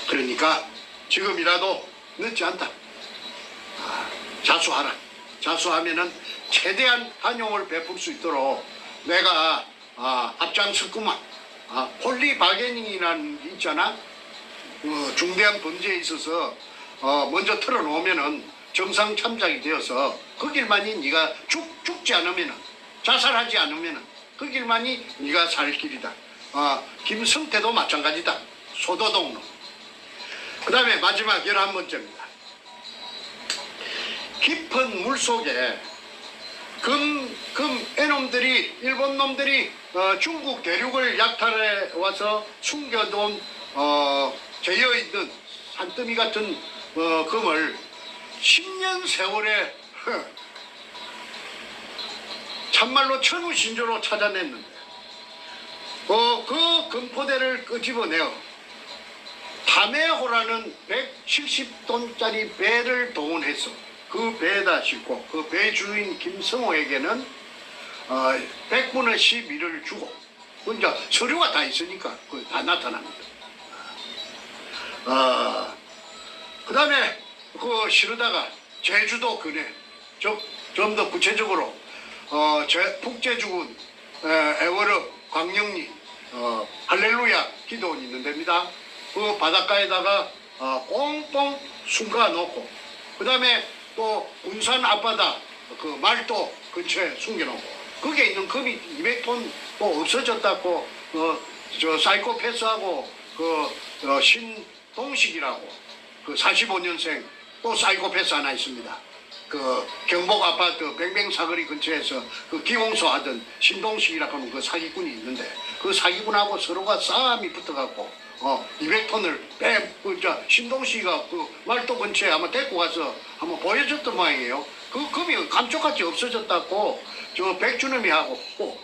그러니까 지금이라도 늦지 않다. 자수하라. 자수하면은 최대한 관용을 베풀 수 있도록 내가 앞장섰구만. 폴리 바게닝이라는 게 있잖아. 중대한 범죄에 있어서 먼저 털어놓으면은 정상 참작이 되어서 그 길만이 네가 죽지 않으면은, 자살하지 않으면은 그 길만이 네가 살 길이다. 김성태도 마찬가지다. 소도동로. 그 다음에 마지막 11번째입니다. 깊은 물 속에 애놈들이, 일본 놈들이 중국 대륙을 약탈해 와서 숨겨둔 재여있는 산더미 같은 금을 10년 세월에 참말로 천우신조로 찾아냈는데 그 금포대를 끄집어내어 타메호라는 170톤짜리 배를 동원해서 그 배에다 싣고 그 배 주인 김성호에게는 100분의 12를 주고, 이제 서류가 다 있으니까 다 나타납니다. 그 다음에 실으다가 제주도 근해, 좀 더 구체적으로 북제주군 애월읍 광영리 할렐루야 기도원이 있는 데입니다. 그 바닷가에다가 꽁꽁 숨가 놓고, 그 다음에 또 군산 앞바다 그 말도 근처에 숨겨놓고, 거기에 있는 금이 200톤 또 없어졌다고 저 사이코패스하고 신동식이라고 45년생 또 사이코패스 하나 있습니다. 경복 아파트 뱅뱅 사거리 근처에서 기공소 하던 신동식이라고 하는 그 사기꾼이 있는데, 그 사기꾼하고 서로가 싸움이 붙어갖고 200톤을 신동식이가 말도 근처에 아마 데리고 가서 한번 보여줬던 모양이에요. 그 금이 감쪽같이 없어졌다고 저 백준음이하고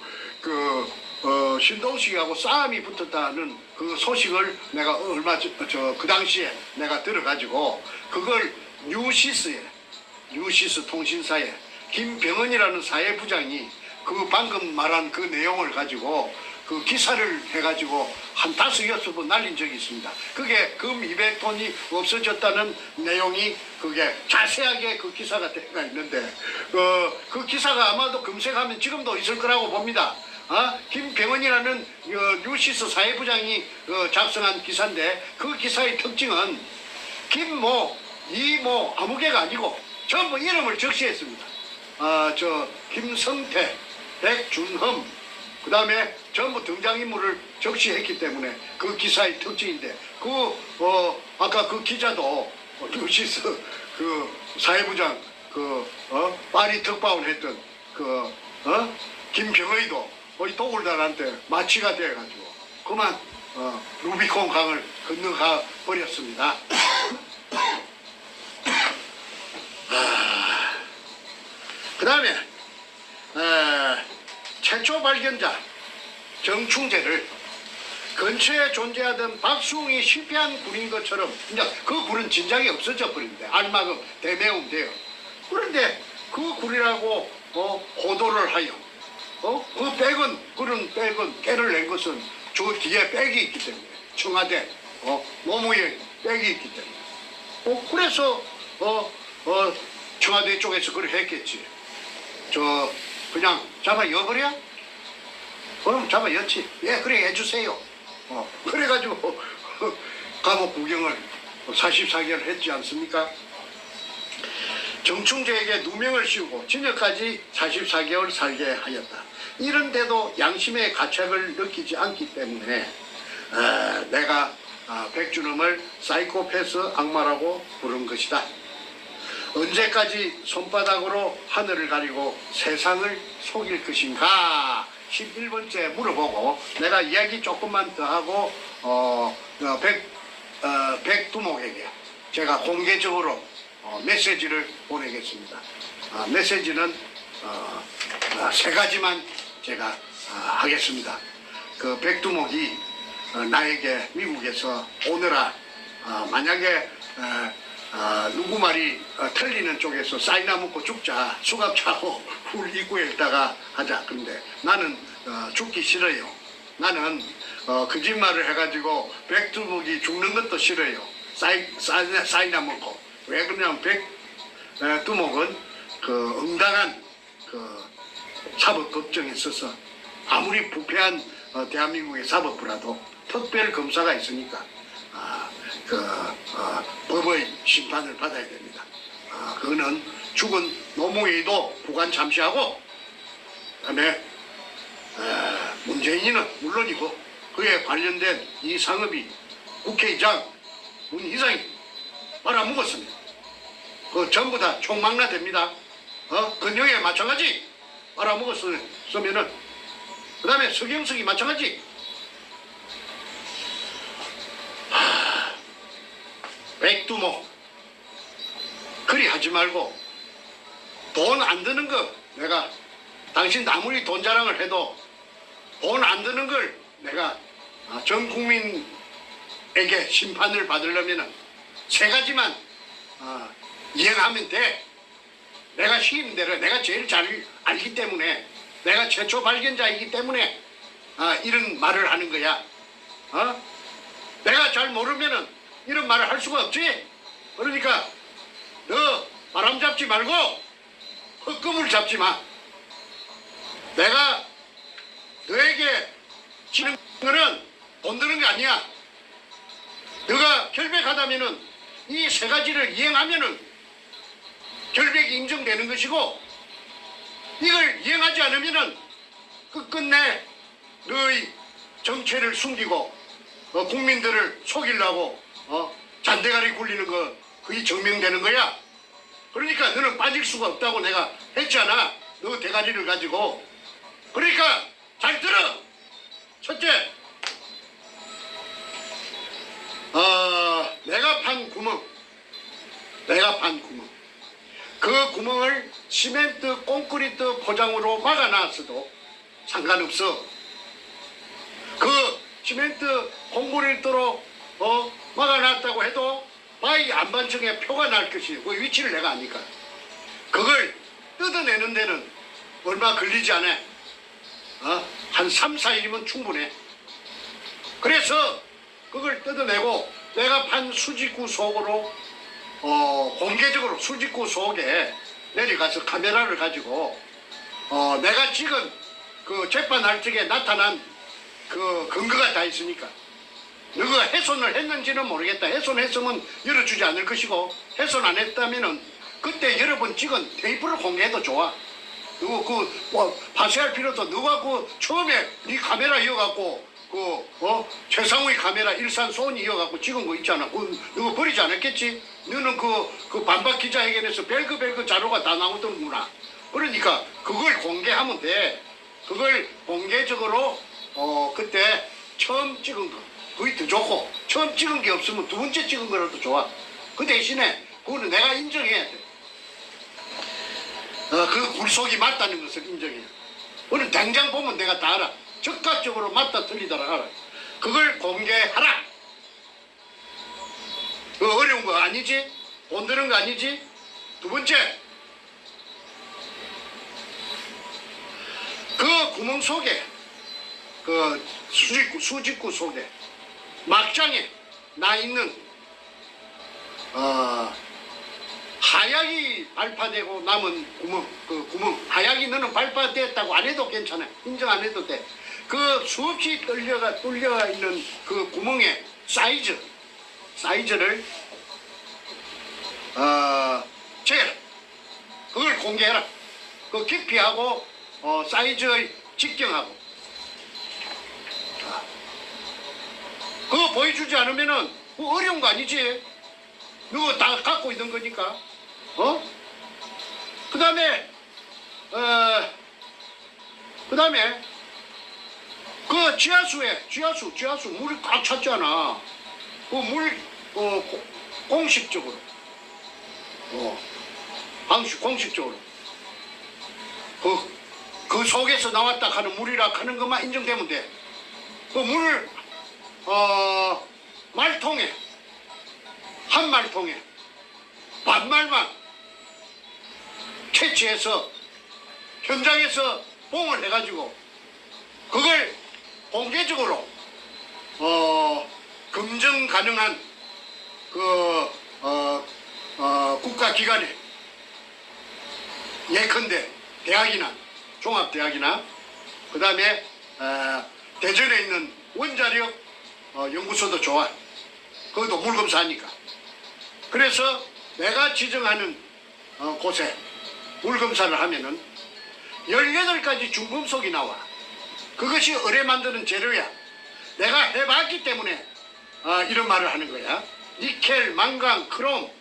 신동식이하고 싸움이 붙었다는 그 소식을 내가 그 당시에 내가 들어가지고 그걸 뉴시스 통신사에 김병헌이라는 사회부장이 그 방금 말한 그 내용을 가지고 그 기사를 해가지고 한 5-6번 날린 적이 있습니다. 그게 금 200톤이 없어졌다는 내용이 그게 자세하게 그 기사가 되어 있는데 그 기사가 아마도 검색하면 지금도 있을 거라고 봅니다. 김병헌이라는 뉴시스 사회부장이 작성한 기사인데, 그 기사의 특징은 김모, 이모 아무 개가 아니고 전부 이름을 적시했습니다. 김성태, 백준흠, 그 다음에 전부 등장인물을 적시했기 때문에 그 기사의 특징인데, 아까 그 기자도 뉴시스 사회부장 파리 특파원 했던 김병의도 우리 도굴단한테 마취가 돼가지고 그만 루비콘 강을 건너가 버렸습니다. 그 다음에 최초 발견자 정충재를 근처에 존재하던 박수홍이 실패한 굴인 것처럼 이제 그 굴은 진작에 없어져 버린대. 알마금 대매움 돼요. 그런데 그 굴이라고 호도를 하여 그런 백은 깨를 낸 것은 저 뒤에 백이 있기 때문에, 청와대 노무현 백이 있기 때문에 그래서 청와대 쪽에서 그걸 했겠지. 그냥 잡아 여버려? 그럼 잡아 였지. 예, 그래 해주세요. 그래가지고 감옥 구경을 44개월 했지 않습니까? 정충재에게 누명을 씌우고 징역까지 44개월 살게 하였다. 이런데도 양심의 가책을 느끼지 않기 때문에 내가 백준음을 사이코패스 악마라고 부른 것이다. 언제까지 손바닥으로 하늘을 가리고 세상을 속일 것인가? 11번째 물어보고 내가 이야기 조금만 더 하고 백두목에게 제가 공개적으로 메시지를 보내겠습니다. 메시지는 세 가지만 제가 하겠습니다. 그 백두목이 나에게 미국에서 오너라 만약에 누구 말이 틀리는 쪽에서 쌀이나 먹고 죽자 수갑 차고 훌 입구에 있다가 하자. 그런데 나는 죽기 싫어요. 나는 거짓말을 해가지고 백두목이 죽는 것도 싫어요. 쌀이나 먹고. 왜 그러냐면 백두목은 그 응당한 그 사법 걱정에 있어서 아무리 부패한 대한민국의 사법부라도 특별 검사가 있으니까 법의 심판을 받아야 됩니다. 그거는 죽은 노무현도 부관 잠시하고 그다음에 문재인이는 물론이고 그에 관련된 이 상업이 국회의장 문희상이 빨아먹었습니다. 그 전부 다 총망라됩니다. 건영에 마찬가지 빨아먹었으면은 그 다음에 서경석이 마찬가지. 백두목 그리 하지 말고 돈 안 드는 거 내가 당신 아무리 돈 자랑을 해도 돈 안 드는 걸 내가 전 국민에게 심판을 받으려면은 세 가지만 이행하면 돼. 내가 시키는 대로 내가 제일 잘 알기 때문에 내가 최초 발견자이기 때문에 이런 말을 하는 거야. 내가 잘 모르면은 이런 말을 할 수가 없지. 그러니까 너 바람 잡지 말고 헛금을 잡지 마. 내가 너에게 치는 거는 돈 드는 게 아니야. 너가 결백하다면은 이 세 가지를 이행하면은 결백이 인정되는 것이고 이걸 이행하지 않으면은 끝끝내 너의 정체를 숨기고 국민들을 속이려고 잔대가리 굴리는 거 그게 증명되는 거야. 그러니까 너는 빠질 수가 없다고 내가 했잖아. 너 대가리를 가지고. 그러니까 잘 들어. 첫째, 내가 판 구멍. 그 구멍을 시멘트, 콘크리트 포장으로 막아놨어도 상관없어. 그 시멘트, 콘크리트로 막아놨다고 해도 바위 안반층에 표가 날 것이고 그 위치를 내가 아니까. 그걸 뜯어내는 데는 얼마 걸리지 않아. 한 3, 4일이면 충분해. 그래서 그걸 뜯어내고 내가 판 수직구 속으로 공개적으로 수직구 속에 내려가서 카메라를 가지고 내가 찍은 그 재판할 적에 나타난 그 근거가 다 있으니까 너가 훼손을 했는지는 모르겠다. 훼손했으면 열어주지 않을 것이고 훼손 안 했다면은 그때 여러 번 찍은 테이프를 공개해도 좋아. 그리고 파쇄할 필요도 너가 처음에 네 카메라 이어갖고 최상우의 카메라 일산 소니 이어갖고 찍은 거 있잖아. 너가 버리지 않았겠지? 너는 그 반박 기자회견에서 별거 자료가 다 나오던구나. 그러니까 그걸 공개하면 돼. 그걸 공개적으로 그때 처음 찍은 거 그게 더 좋고 처음 찍은 게 없으면 두 번째 찍은 거라도 좋아. 그 대신에 그거는 내가 인정해야 돼. 그 굴속이 맞다는 것을 인정해. 오늘 당장 보면 내가 다 알아. 즉각적으로 맞다 틀리다라 알아. 그걸 공개하라. 그거 어려운 거 아니지? 돈 드는 거 아니지? 두 번째, 그 구멍 속에 그 수직구 속에 막장에 나 있는 하약이 발파되고 남은 구멍 하약이 너는 발파됐다고 안 해도 괜찮아. 인정 안 해도 돼. 그 수없이 뚫려 있는 그 구멍의 사이즈를 재라. 그걸 공개해라. 그 깊이하고 사이즈의 직경하고 그거 보여주지 않으면은 그거 어려운 거 아니지? 너가 다 갖고 있는 거니까. 그 다음에 그 지하수 물이 꽉 찼잖아. 그 물 공식적으로 공식적으로 그 속에서 나왔다 하는 물이라 하는 것만 인정되면 돼. 그 물을 말통에 한 말통에 반말만 캐치해서 현장에서 봉을 해가지고 그걸 공개적으로 검증 가능한 국가기관에 예컨대 대학이나 종합대학이나 그 다음에 대전에 있는 원자력 연구소도 좋아. 거기도 물검사하니까. 그래서 내가 지정하는 곳에 물검사를 하면은 18가지 중금속이 나와. 그것이 의뢰 만드는 재료야. 내가 해봤기 때문에 이런 말을 하는 거야. 니켈, 망강, 크롬,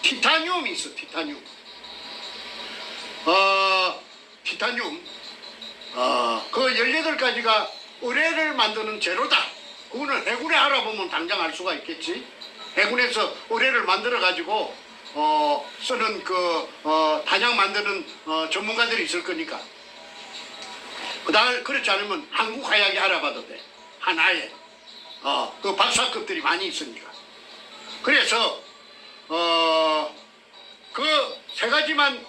티타늄이 있어. 티타늄. 그 18가지가 의뢰를 만드는 재료다. 그거는 해군에 알아보면 당장 알 수가 있겠지. 해군에서 의뢰를 만들어 가지고 쓰는 단약 만드는 전문가들이 있을 거니까. 그렇지 않으면 한국 화약이 알아봐도 돼. 하나에 그 박사급들이 많이 있으니까. 그래서 그 세 가지만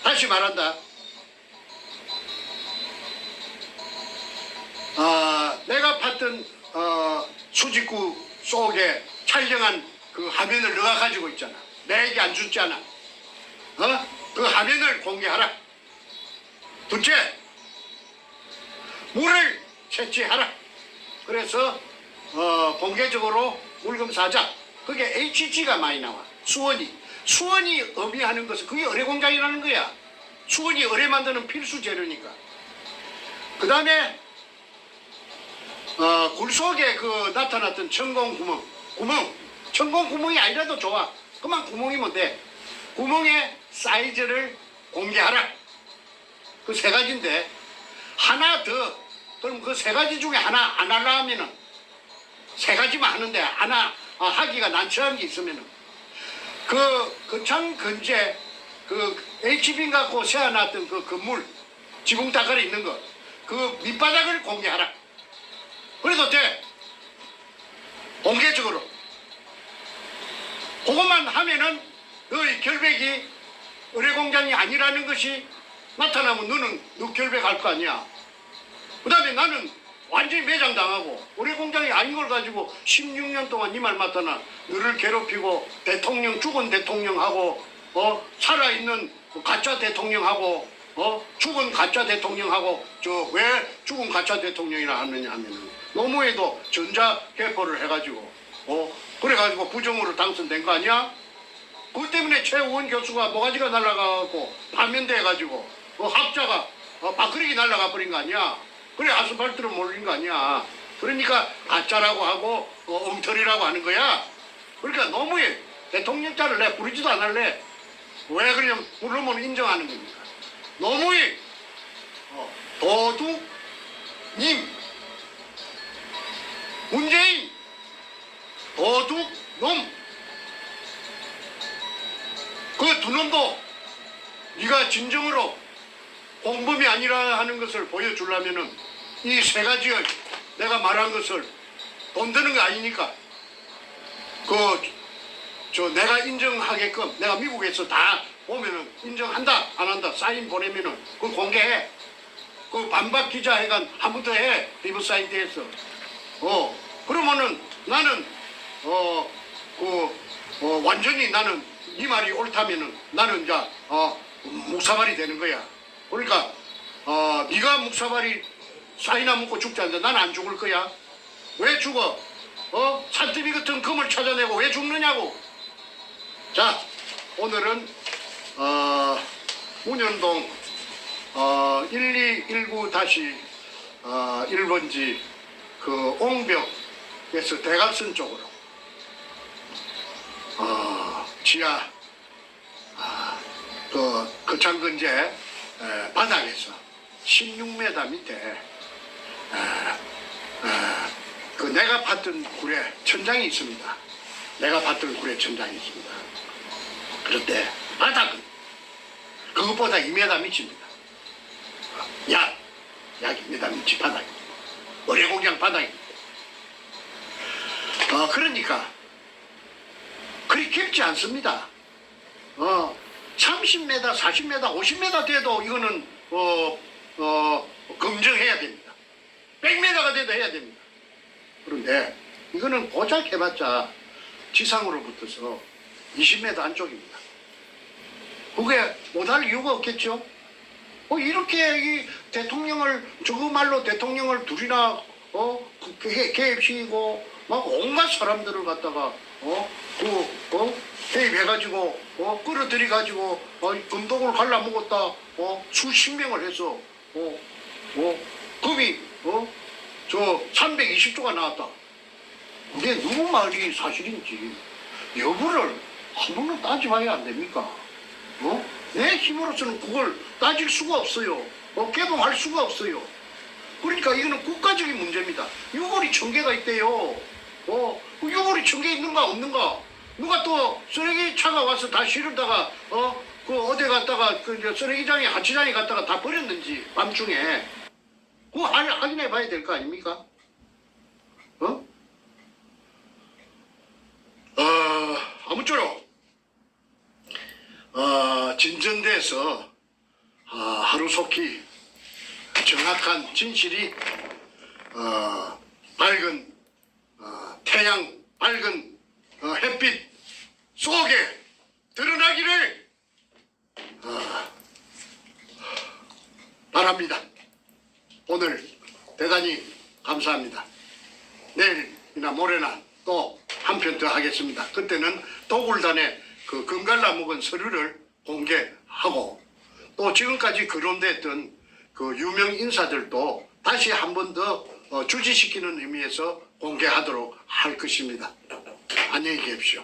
다시 말한다. 내가 봤던 수직구 속에 촬영한 그 화면을 너가 가지고 있잖아. 내게 안 줬잖아. 그 화면을 공개하라. 둘째, 물을 채취하라. 그래서 공개적으로 물검사하자. 그게 HG가 많이 나와. 수원이 의미하는 것은 그게 의뢰공장이라는 거야. 수원이 의뢰 만드는 필수 재료니까. 그 다음에 굴 속에 나타났던 천공 구멍이 아니라도 좋아. 그만 구멍이면 돼. 구멍의 사이즈를 공개하라. 그 세 가지인데 하나 더. 그럼 그 세 가지 중에 하나 안 하려 하면은 세 가지만 하는데 하나 하기가 난처한 게 있으면은 거창 근처에 HB 갖고 세워놨던 그 건물 지붕 다가리 있는 거 그 밑바닥을 공개하라. 그래도 돼. 공개적으로. 그것만 하면은 너의 결백이 의뢰공장이 아니라는 것이 나타나면 너 결백할 거 아니야. 그 다음에 나는 완전히 매장당하고 의뢰공장이 아닌 걸 가지고 16년 동안 네 말 맞다나 너를 괴롭히고 죽은 대통령하고 살아있는 가짜 대통령하고 죽은 가짜 대통령하고 왜 죽은 가짜 대통령이라 하느냐 하면은 노무해도 전자개포를 해가지고 그래가지고 부정으로 당선된 거 아니야? 그것 때문에 최우원 교수가 모가지가 날아가고 파면돼가지고 학자가 밥그릇이 날아가 버린 거 아니야? 그래 아스팔트로 몰린 거 아니야? 그러니까 가짜라고 하고 엉터리라고 하는 거야. 그러니까 노무해 대통령자를 내 부르지도 않을래. 왜 그러냐면 부르면 인정하는 겁니다. 노무해 도둑님 문재인 도둑놈 그 두 놈도 네가 진정으로 공범이 아니라 하는 것을 보여주려면은 이 세 가지의 내가 말한 것을 돈 드는 거 아니니까 내가 인정하게끔 내가 미국에서 다 보면은 인정한다 안 한다 사인 보내면은 그걸 공개해. 그 반박 기자회견 한 번 더 해. 리버사이드에서 그러면은 나는 완전히 나는 네 말이 옳다면은 나는 이제 묵사발이 되는 거야. 그러니까 네가 묵사발이 사이나 먹고 죽지 않는데 나는 안 죽을 거야. 왜 죽어? 산더미 같은 금을 찾아내고 왜 죽느냐고. 자, 오늘은 문현동 1219-1번지 옹벽에서 대각선 쪽으로 지하 그 창근제 바닥에서 16m 밑에 그 내가 봤던 굴에 천장이 있습니다. 내가 봤던 굴에 천장이 있습니다. 그런데 바닥은 그것보다 2m 밑입니다. 약 2m 밑이 바닥입니다. 어뢰공장 바닥입니다. 그러니까 그리 깊지 않습니다. 30m, 40m, 50m 돼도 이거는 검증해야 됩니다. 100m가 돼도 해야 됩니다. 그런데 이거는 고작 해봤자 지상으로부터서 20m 안쪽입니다. 그게 못할 이유가 없겠죠. 이렇게 이 대통령을 저거 말로 대통령을 둘이나 개입시키고 막 온갖 사람들을 갖다가 개입해가지고 끌어들여가지고 금독을 갈라먹었다 수십 명을 해서 금이 저 320조가 나왔다. 이게 누구 말이 사실인지 여부를 한 번은 따져봐야 안 됩니까? 내 힘으로서는 그걸 따질 수가 없어요. 개동할 수가 없어요. 그러니까 이거는 국가적인 문제입니다. 유골이 1000개가 있대요. 그 유골이 1000개 있는가 없는가? 누가 또 쓰레기차가 와서 다 실으다가 그 어디 갔다가 그 이제 쓰레기장에 하치장에 갔다가 다 버렸는지 밤중에 그거 확인해 봐야 될 거 아닙니까? 아무쪼록 진전돼서 하루속히 정확한 진실이 밝은 태양 밝은 햇빛 속에 드러나기를 바랍니다. 오늘 대단히 감사합니다. 내일이나 모레나 또 한 편 더 하겠습니다. 그때는 도굴단의 그 금갈라 먹은 서류를 공개하고 또 지금까지 거론됐던 그 유명 인사들도 다시 한 번 더 주지시키는 의미에서 공개하도록 할 것입니다. 안녕히 계십시오.